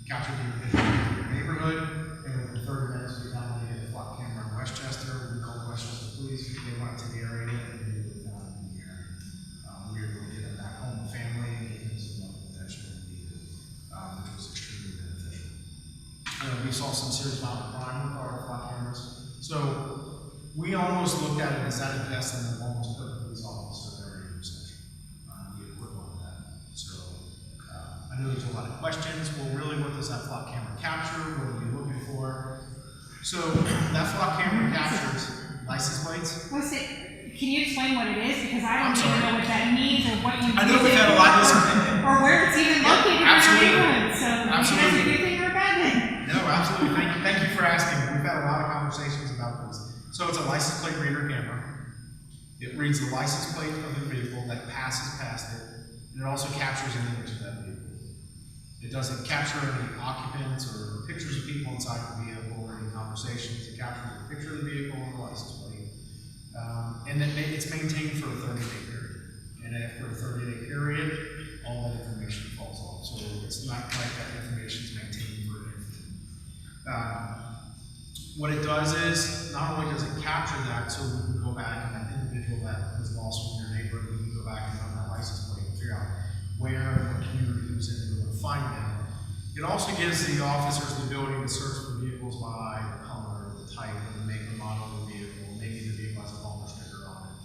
L: captured the individual in your neighborhood, and within 30 minutes, we found that he had a flock camera in Westchester. We called Westchester Police, they went to the area, and they were found in the area. We were able to get him back home with family and give him some medical attention when needed, which was extremely beneficial. We saw some serious violent crime with our flock cameras. So we almost looked at it as that investment of almost put a police officer there in intersection, the equivalent of that. So I know there's a lot of questions. Well, really, what does that flock camera capture? What are you looking for? So that flock camera captures license plates.
M: What's it? Can you explain what it is? Because I
L: I'm
M: don't even
L: sorry.
M: know what that means or what you
L: I know
M: use
L: we've
M: it
L: had a lot of this.
M: or where it's even
L: Yep,
M: located
L: absolutely.
M: in our neighborhood. So maybe that's a
L: Absolutely.
M: good thing or a bad thing.
L: No, absolutely. Thank you for asking. We've had a lot of conversations about this. So it's a license plate reader camera. It reads the license plate of the vehicle that passes past it, and it also captures an image of that vehicle. It doesn't capture any occupants or pictures of people inside the vehicle or any conversations. It captures a picture of the vehicle and the license plate. And then it's maintained for a 30-day period. And after a 30-day period, all that information falls off. So it's not like that information is maintained for infinite. What it does is, not only does it capture that, so we can go back and that individual that was lost from your neighborhood, we can go back and run that license plate and figure out where and what community he was in and go and find them. It also gives the officers the ability to search for vehicles by the color, the type, and the make and model of the vehicle. Maybe the vehicle has a bumper sticker on it.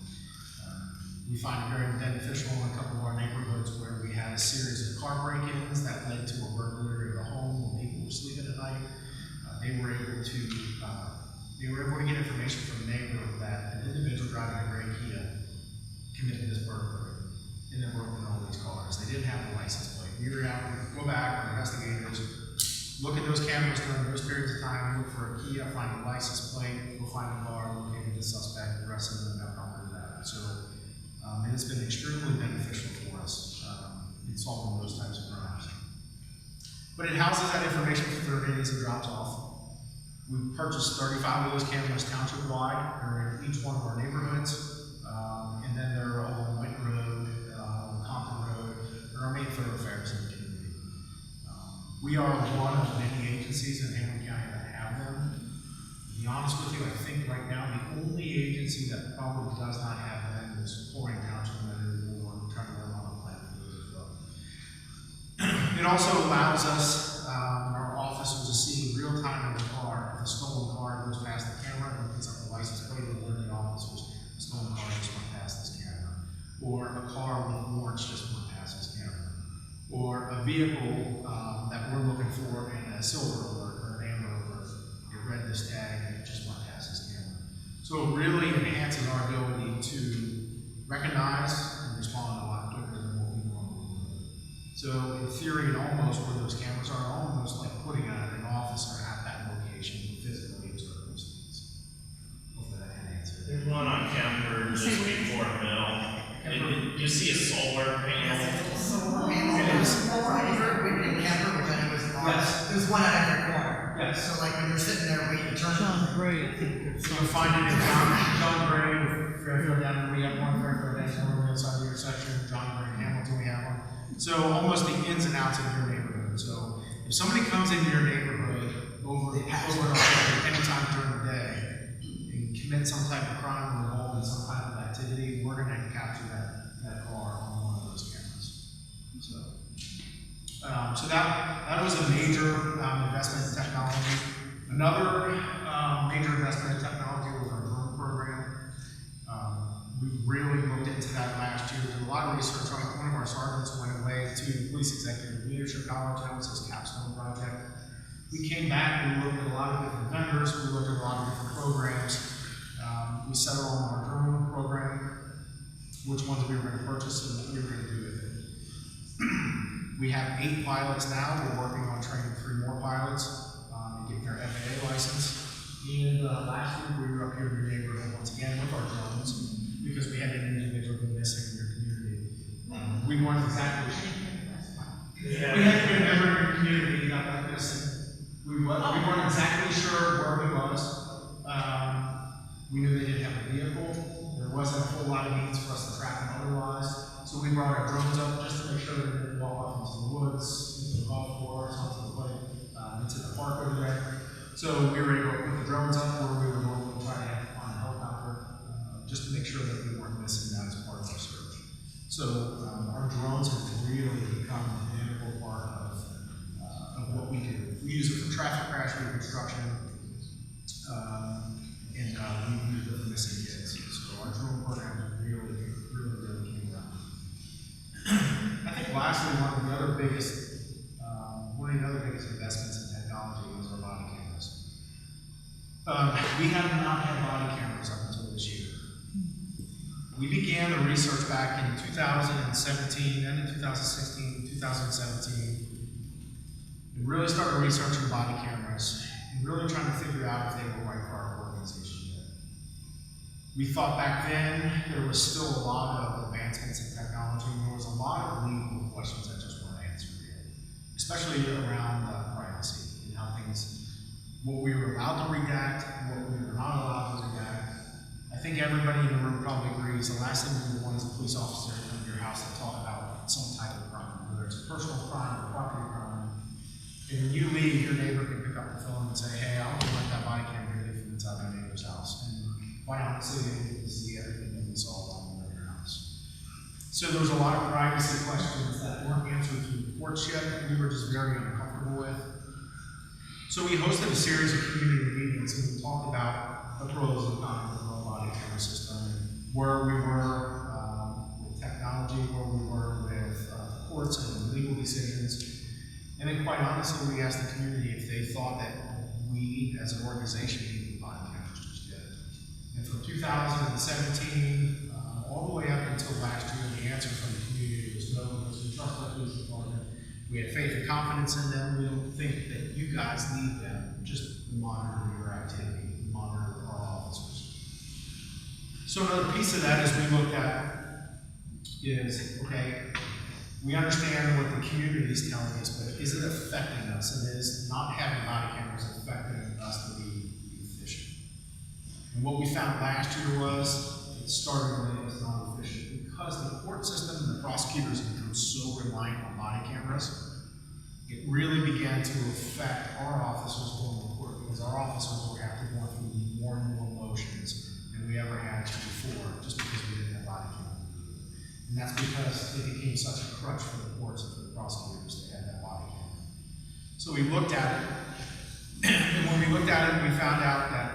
L: We find it very beneficial in a couple of our neighborhoods where we had a series of car break-ins that led to a burglary of a home when people were sleeping at night. They were able to get information from a neighbor that an individual driving a gray Kia committed this burglary and then broke into all these cars. They didn't have the license plate. We were able to go back, our investigators, look at those cameras during those periods of time, look for a Kia, find a license plate, go find a car, locate the suspect, arrest them, and got property back. So it has been extremely beneficial for us in solving those types of crimes. But it houses that information for 30 days and drops off. We purchased 35 of those cameras township-wide. They're in each one of our neighborhoods. And then they're all on White Road, Compton Road, and our main thoroughfares in the community. We are one of many agencies in Hamilton County that have them. To be honest with you, I think right now the only agency that probably does not have them is Corning Township, and we're trying to work on a plan for those as well. It also allows us, our officers, to see real time in the car. If a stolen car goes past the camera and picks up the license plate, it'll alert the officers a stolen car just went past this camera. Or a car with warrants just went past this camera. Or a vehicle that we're looking for in a silver alert or an amber alert. It read this tag and it just went past this camera. So it really enhances our ability to recognize and respond a lot quicker than what we normally would. So in theory, it almost, where those cameras are, almost like putting an officer at that location physically observe those things. Hopefully that can answer it.
N: There's one on Kemper just before Mill. You see a solar panel.
A: Solar panels, it is. In Kemper, which I know is large.
L: Yes.
A: There's one at every corner.
L: Yes.
A: So like when you're sitting there waiting to turn.
I: John Gray, I think.
L: So you'll find it in John Gray with Fairfield down, we have one Fairfield that's on the other side of the intersection, John Gray and Hamilton, we have one. So almost the ins and outs of your neighborhood. So if somebody comes into your neighborhood over anytime during the day and commit some type of crime or involved in some type of activity, we're going to capture that car on one of those cameras. So that was a major investment in technology. Another major investment in technology was our drone program. We really looked into that last year. There was a lot of research on it. One of our sergeants went away to Police Executive Leadership College, that was his capstone project. We came back, we looked at a lot of different vendors, we looked at a lot of different programs. We settled on our drone program, which ones we were going to purchase and what we were going to do with it. We have 8 pilots now. We're working on training 3 more pilots and getting their FAA license. And last week we were up here in your neighborhood once again with our drones because we had an individual go missing in your community. We weren't exactly we had a member in your community who got missing. We weren't exactly sure where he was. We knew they didn't have a vehicle. There wasn't a whole lot of means for us to track them otherwise. So we brought our drones up just to make sure that they didn't walk off into the woods, into the golf course, onto the lake, into the park over there. So we were able to put the drones up where we were normally trying to have on a helicopter, just to make sure that we weren't missing that as part of our search. So our drones have really become an integral part of what we do. We use it for traffic crash reconstruction, and we use it for missing kids. So our drone program really came around. I think lastly, one of the other biggest investments in technology was our body cameras. We have not had body cameras up until this year. We began the research back in 2017, and in 2016, 2017. We really started researching body cameras and really trying to figure out if they were right for our organization. We thought back then there was still a lot of advancements in technology, and there was a lot of legal questions that just weren't answered yet, especially around privacy and how what we were allowed to redact, what we were not allowed to redact. I think everybody in the room probably agrees the last thing we would want is a police officer to come to your house and talk about some type of crime, whether it's a personal crime or property crime. And when you leave, your neighbor can pick up the phone and say, hey, I want to rent that body camera video from inside my neighbor's house. And why not so you can see everything that we saw while we were in your house? So there was a lot of privacy questions that weren't answered through the courts yet, that we were just very uncomfortable with. So we hosted a series of community meetings and we talked about the pros and cons of the body camera system, where we were with technology, where we were with courts and legal decisions. And then quite honestly, we asked the community if they thought that we as an organization needed body cameras just yet. And from 2017 all the way up until last year, the answer from the community was no, because we trust our police department. We have faith and confidence in them. We don't think that you guys need them just to monitor your activity, monitor our officers. So another piece of that is we looked at is, okay, we understand what the community is telling us, but is it affecting us? And is not having body cameras affecting us to be efficient? And what we found last year was it started when it was not efficient because the court system and the prosecutors have become so reliant on body cameras. It really began to affect our officers going to court because our officers were having to go through more and more motions than we ever had to before, just because we didn't have body cameras. And that's because it became such a crutch for the courts and for the prosecutors to have that body camera. So we looked at it, and when we looked at it, we found out that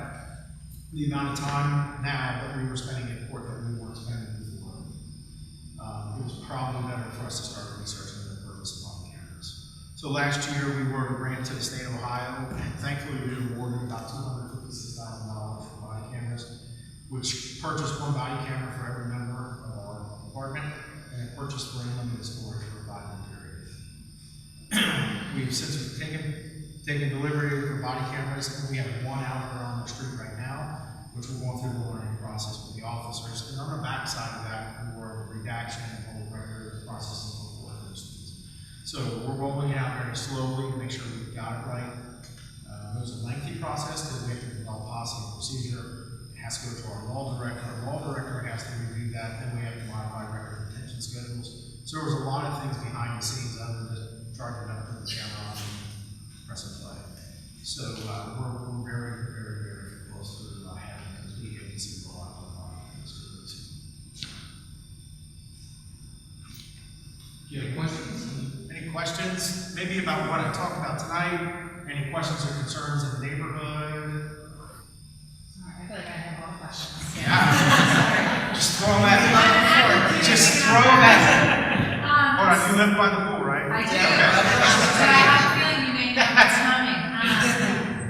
L: the amount of time now that we were spending in court that we weren't spending before, it was probably better for us to start researching the purpose of body cameras. So last year we were granted to the state of Ohio, and thankfully we were awarded about $256,000 for body cameras, which purchased one body camera for every member of our department, and it purchased for unlimited storage for a 5-year period. We've since taken delivery of the body cameras, and we have one out there on the street right now, which we're going through the learning process with the officers. And on the back side of that, more redaction and public record processing for those. So we're rolling it out very slowly to make sure we've got it right. It was a lengthy process because we have to develop policy and procedure. It has to go to our law director. Our law director has to review that. Then we have to modify record retention schedules. So there was a lot of things behind the scenes other than just charging up to the camera on and pressing play. So we're very close to having a complete agency for a lot of things.
H: Do you have questions?
L: Any questions? Maybe about what I talked about tonight? Any questions or concerns in the neighborhood?
C: Sorry, I feel like I have all the questions.
L: Yeah. Just throw them at me. Just throw them at me. Hold on, you live by the pool, right?
C: I I do.
A: Yeah.
C: So I have a feeling you may know what's coming.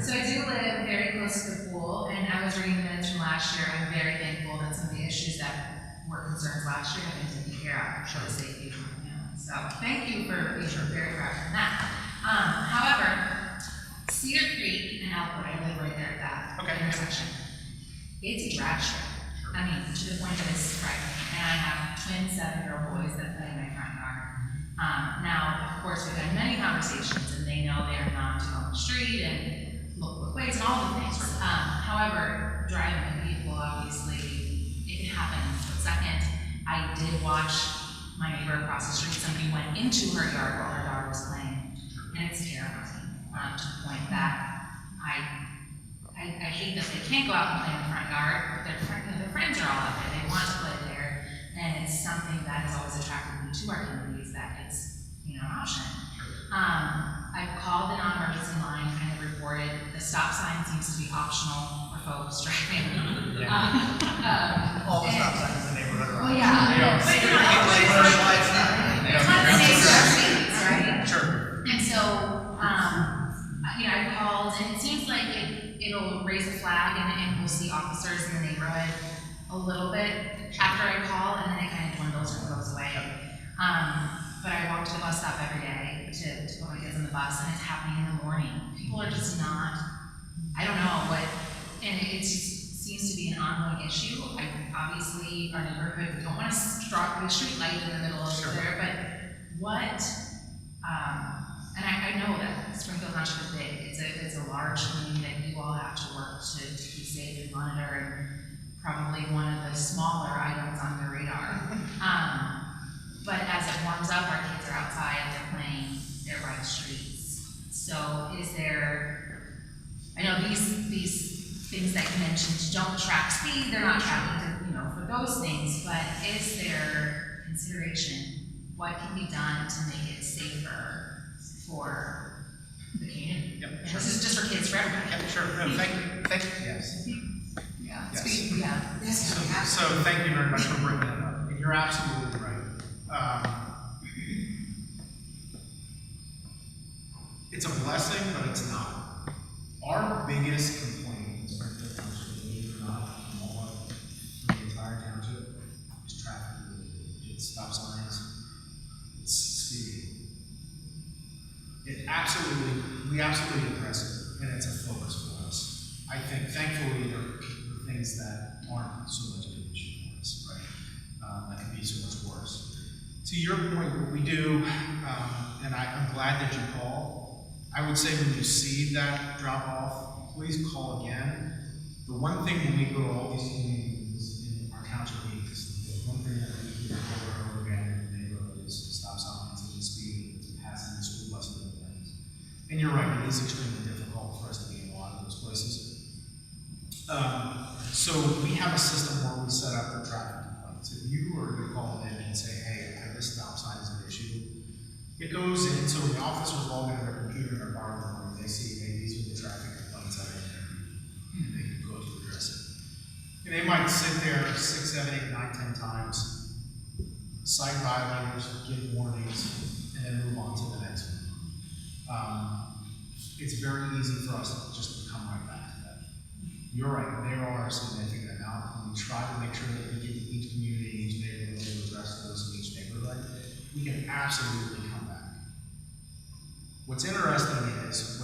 C: So I do live very close to the pool, and I was reading the minutes from last year. I'm very thankful that some of the issues that were concerns last year have been taken care of for the safety of my family. So thank you for being very proactive in that. However, Cedar Creek and Elkwood, I live right there at that intersection. It's a drag strip. I mean, to the point that it's frightening. And I have twin 7-year-old boys that play in my front yard. Now, of course, we've had many conversations, and they know they are not to go on the street and look both ways and all the things. However, driving a vehicle, obviously, it can happen in a split second. I did watch my neighbor across the street. Somebody went into her yard while her daughter was playing, and it's terrifying to the point that I hate that they can't go out and play in the front yard, but their friends are all out there. They want to play there, and it's something that has always attracted me to our communities, that it's, an option. I've called the non-emergency line, kind of reported the stop sign seems to be optional for folks driving.
A: All the stop signs in the neighborhood are.
C: Well, yeah. But it's not the same for streets, right?
A: Sure.
C: And so, I called, and it seems like it'll raise a flag, and we'll see officers in the neighborhood a little bit after I call, and then it kind of dwindles or goes away. But I walk to the bus stop every day to put my kids on the bus, and it's happening in the morning. People are just not, I don't know what, and it just seems to be an ongoing issue. Obviously, our neighborhood, we don't want to drop a street light in the middle of there, but what, and I know that Springfield Township is big. It's a large community that you all have to work to be safe and monitor, and probably one of the smaller items on your radar. But as it warms up, our kids are outside, they're playing, they're by the streets. So is there, I know these things that you mentioned don't track speed, they're not tracking for those things, but is there consideration, what can be done to make it safer for the community?
L: Yep,
C: And
L: sure.
C: this is just for kids, for everybody.
L: Yep, sure. No, thank you. Yes.
C: Yeah,
L: Yes.
C: speed, yeah. Yes.
L: So thank you very much for bringing that up. And you're absolutely right. It's a blessing, but it's not. Our biggest complaint in Springfield Township, believe it or not, from the entire township, is traffic related. It's stop signs, it's speeding. We absolutely address it, and it's a focus for us. I think, thankfully, there are things that aren't so much of an issue for us, right? That can be so much worse. To your point, what we do, and I'm glad that you called, I would say when you see that drop off, please call again. The one thing when we go to all these communities in our township meetings, the one thing that we hear over and over again in the neighborhood is stop signs and speeding, passing the school bus and other things. And you're right, it is extremely difficult for us to be in a lot of those places. So we have a system where we set up the traffic complaints. If you were to call in and say, hey, this stop sign is an issue, it goes in, so when the officers log into their computer in their bar in the morning, they see, hey, these are the traffic complaints that are in there, and they can go to address it. And they might sit there 6, 7, 8, 9, 10 times, cite violators, give warnings, and then move on to the next one. It's very easy for us to just come right back to that. You're right, there are a significant amount, and we try to make sure that we get to each community, each neighborhood, to address those in each neighborhood. We can absolutely come back. What's interesting is,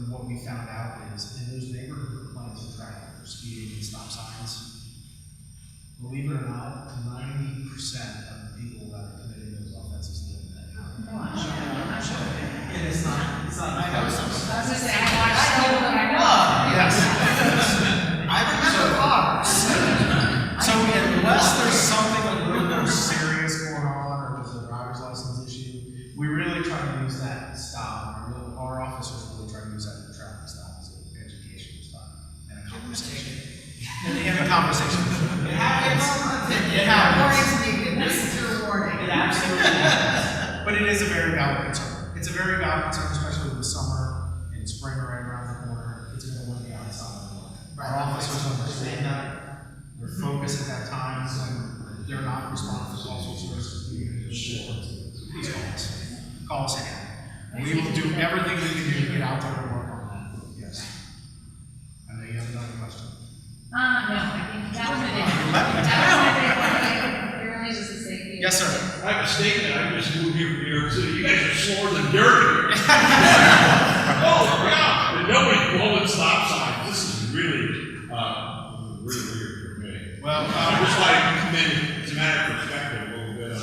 L: what we found out is, in those neighborhood complaints of traffic for speeding and stop signs, believe it or not, 90% of the people that are committing those offenses live in that neighborhood.
A: And it's not, I know some.
C: I was gonna say, I watched so
L: Yes.
A: I remember cars.
L: So unless there's something a little more serious going on, or there's a driver's license issue, we really try to use that stop. Our officers really try to use that traffic stop as an educational stop and a conversation. And a conversation.
A: It happens.
L: It happens.
A: Warnings needed. This is your warning.
L: It absolutely happens. But it is a very valid concern. It's a very valid concern, especially with the summer and spring right around the corner. It's going to want to be outside more. Our officers understand that. They're focused at that time when they're not responding to calls for services. Please call us. Call us again. We will do everything we can do to get out there and work on that, yes. I know you have another question.
C: No, I think that was my big one.
L: Let me
C: That was my big one. You're only just a safety.
L: Yes, sir.
H: I have a statement, I just moved here from New York City, you guys are slower than dirt. Oh, yeah, and nobody's blowing stop signs, this is really weird for me.
L: Well,
H: I just like to commend, it's a matter of perspective, a little bit,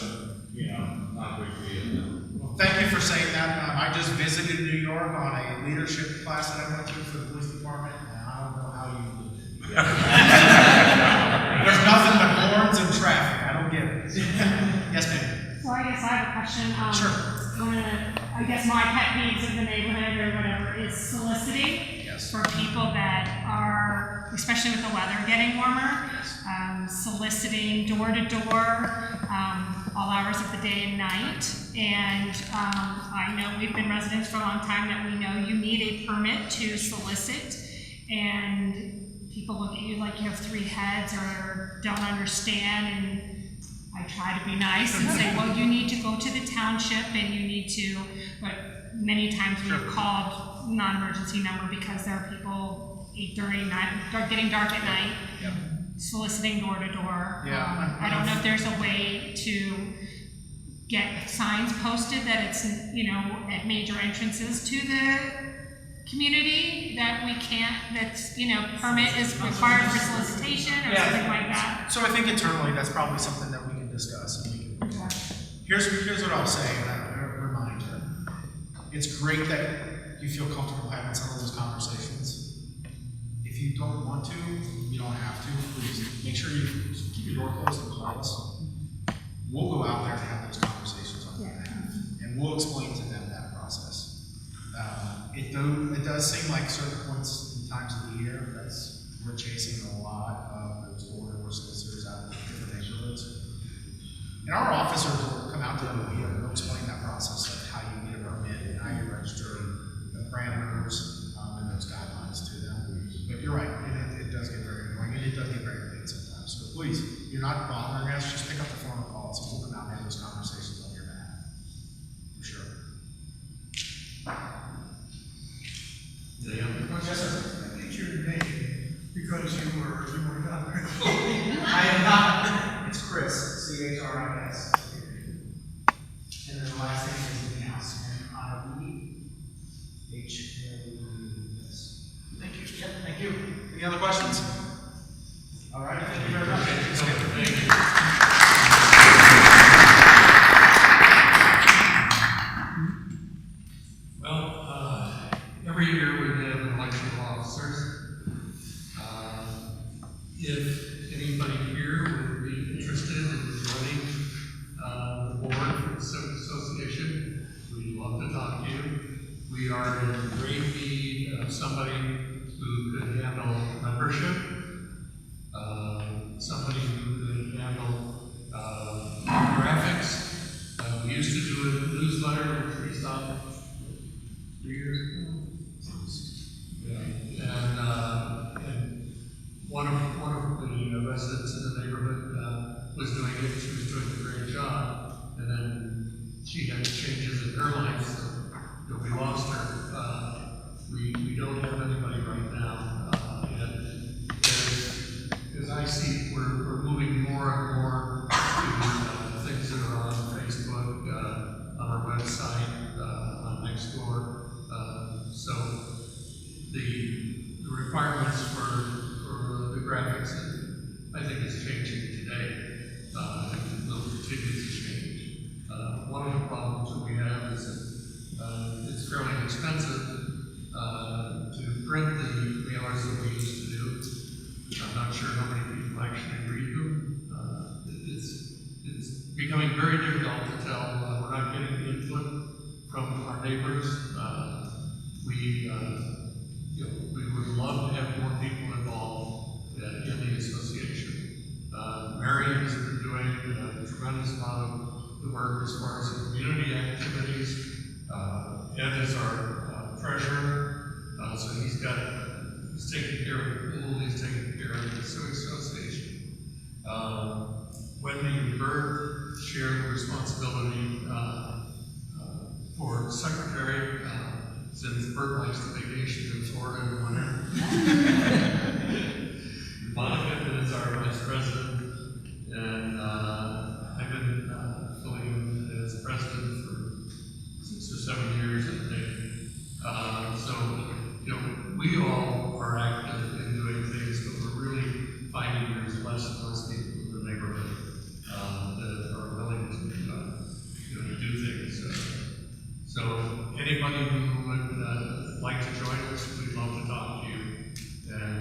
H: not a big deal.
L: well, thank you for saying that. I just visited New York on a leadership class that I went to for the police department, and I don't know how you do it. There's nothing but horns and traffic, I don't get it. Yes, ma'am.
M: So I guess I have a question.
L: Sure.
M: One of the, I guess my pet peeves in the neighborhood or whatever is soliciting.
L: Yes.
M: For people that are, especially with the weather getting warmer, soliciting door to door, all hours of the day and night. And I know we've been residents for a long time that we know you need a permit to solicit. And people look at you like you have three heads or don't understand. And I try to be nice and say, well, you need to go to the township and you need to, but many times we've called non-emergency number because there are people during night, getting dark at night,
L: Yep.
M: soliciting door to door.
L: Yeah.
M: I don't know if there's a way to get signs posted that it's, at major entrances to the community that we can't, that's, permit is required for solicitation or
L: Yeah.
M: something like that.
L: So I think internally, that's probably something that we can discuss, and we can, here's what I'll say, and I remind you. It's great that you feel comfortable having some of those conversations. If you don't want to, you don't have to, please make sure you keep your door closed and call us. We'll go out there and have those conversations on your behalf, and we'll explain to them that process. It does seem like certain points and times of the year, we're chasing a lot of those door-to-door solicitors out in different neighborhoods. And our officers will come out to them and they'll explain that process of how you get a permit and how you register, the parameters, and those guidelines to them. But you're right, it does get very annoying, and it does get very late sometimes. So please, you're not bothering us, just pick up the phone and call us, and we'll come out and have those conversations on your behalf. For sure.
B: Any other questions?
L: Yes, sir.
B: I think your name, because you were not very
A: I am not, it's Chris, C-H-R-I-S. And then the last name is House, M-I-E-H-A-U-S.
L: Thank you. Yep, thank you. Any other questions? All right, thank you very much.
B: Well, every year we have an election of officers. If anybody here would be interested in joining the board for the Civic Association, we'd love to talk to you. We are in great need of somebody who could handle membership, somebody who could handle graphics. We used to do a newsletter, which we stopped 3 years ago. Yeah. And one of the residents in the neighborhood was doing it. She was doing a great job, and then she had changes in her life, so we lost her. We don't have anybody right now, and as I see, we're moving more and more to things that are on Facebook, on our website, on Nextdoor. So the requirements for the graphics, I think, is changing today. And will continue to change. One of the problems that we have is that it's fairly expensive to print the mailers that we used to do. I'm not sure how many people actually read them. It's becoming very difficult to tell. We're not getting the input from our neighbors. We would love to have more people involved in the association. Mary has been doing a tremendous amount of the work as far as the community activities. Ed is our treasurer, so he's taking care of the pool, he's taking care of the Civic Association. Wendy and Bert share the responsibility for secretary secretary, since Bert likes to vacation in Florida in the winter. Monica is our vice president, and I've been filling in as president for 6 or 7 years, I think. So, you know, we all are active in doing things, but we're really finding there's less and less people in the neighborhood that are willing to, you know, to do things. So anybody who would like to join us, we'd love to talk to you. And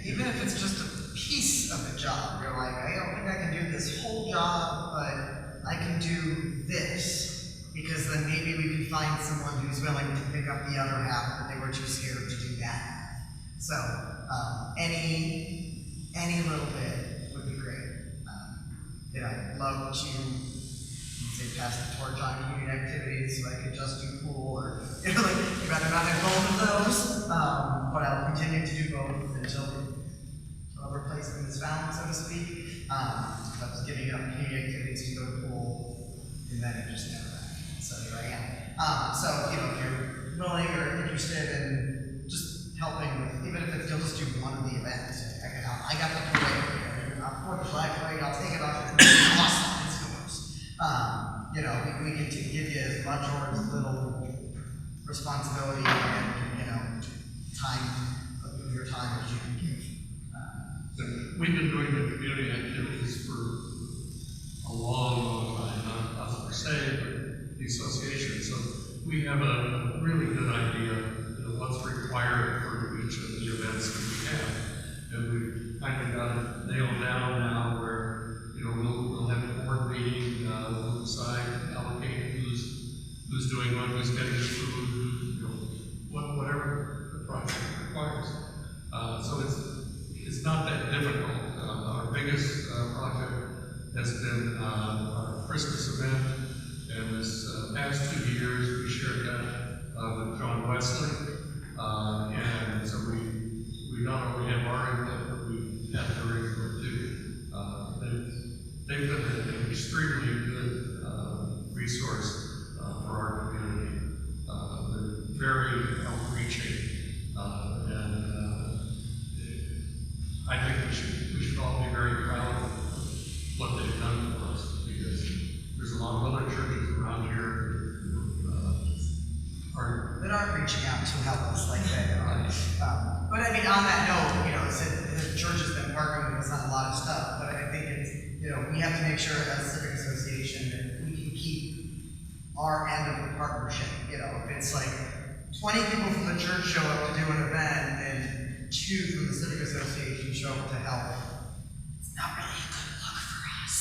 A: even if it's just a piece of the job, you're like, I don't think I can do this whole job, but I can do this. Because then maybe we can find someone who's willing to pick up the other half, but they were too scared to do that. So, any little bit would be great. You know, I'd love to, say, pass the torch on community activities, so I could just do pool, or, you know, like, I'd rather not have both of those, but I'll continue to do both until a replacement is found, so to speak. I was giving up community activities to go to pool, and then it just never happened. So here I am. So, you know, if you're willing or interested in just helping with, even if it's, you'll just do one of the events. I got the parade, Fourth of July parade, I'll take it off. It's awesome, it's yours. You know, we can give you as much or as little responsibility and, you know, time of your time as you can give.
B: So we've been doing the community activities for a long time, not us per se, but the association. So we have a really good idea of what's required for each of the events that we have. And we've kind of got it nailed down now where, you know, we'll have a board meeting, we'll decide, allocate who's doing what, who's getting the food, who, you know, whatever the project requires. So it's not that difficult. Our biggest project has been our Christmas event, and this past 2 years we shared that with John Wesley, and so we not only have our input, but we have their input too. They've been an extremely good resource for our community. They're very outreaching, and I think we should all be very proud of what they've done for us, because there's a lot of other churches around here
A: that aren't reaching out to help us like they are. But I mean, on that note, you know, the church has been partnering with us on a lot of stuff, but I think it's, you know, we have to make sure as a civic association that we can keep our end of the partnership. You know, if it's like 20 people from the church show up to do an event and 2 from the civic association show up to help, it's not really a good look for us.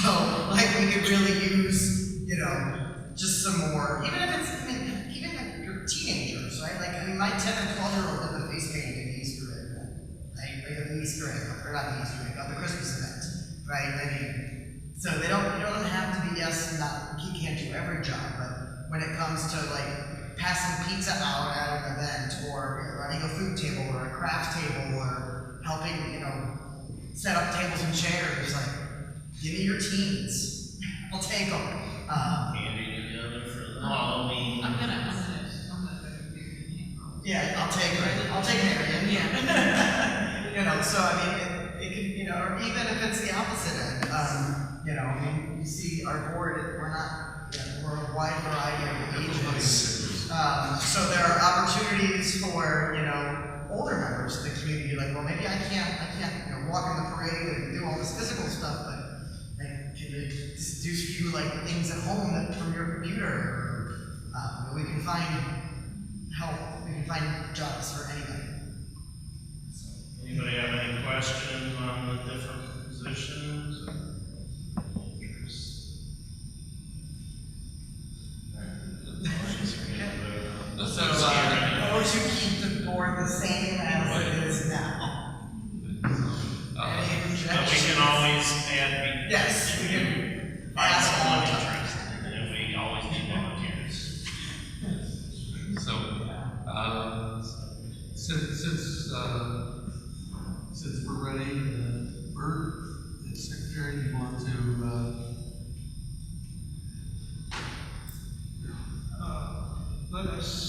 A: So, like, we could really use, you know, just some more, even if it's, I mean, even like your teenagers, right? Like, I mean, my 10 and 12-year-old did the face painting at the Easter egg, right? Like, the Easter egg, or not the Easter egg, the Christmas event, right? I mean, so you don't have to be, yes, not, you can't do every job, but when it comes to like passing pizza out at an event, or running a food table, or a craft table, or helping, you know, set up tables and chairs, like, give me your teens. I'll take them.
N: Candy together for the Halloween.
J: I'm gonna go to beer.
A: Yeah, I'll take Marion.
J: Yeah.
A: You know, so I mean, it can, you know, or even if it's the opposite end, you know, I mean, you see our board, we're not, you know, we're a wide variety of ages. So there are opportunities for, you know, older members of the community, like, well, maybe I can't, you know, walk in the parade and do all this physical stuff, but like, can you just do a few like things at home that from your computer? We can find help. We can find jobs for anybody.
N: Anybody have any questions on the different positions?
A: So, or to keep the board the same as it is now. Any
N: But we
A: objections?
N: can always add.
A: Yes, we can
N: Find
A: ask
N: someone
A: all the time.
N: interested, and we always need volunteers.
B: So, since we're ready, Bert, the secretary, you want to
D: with us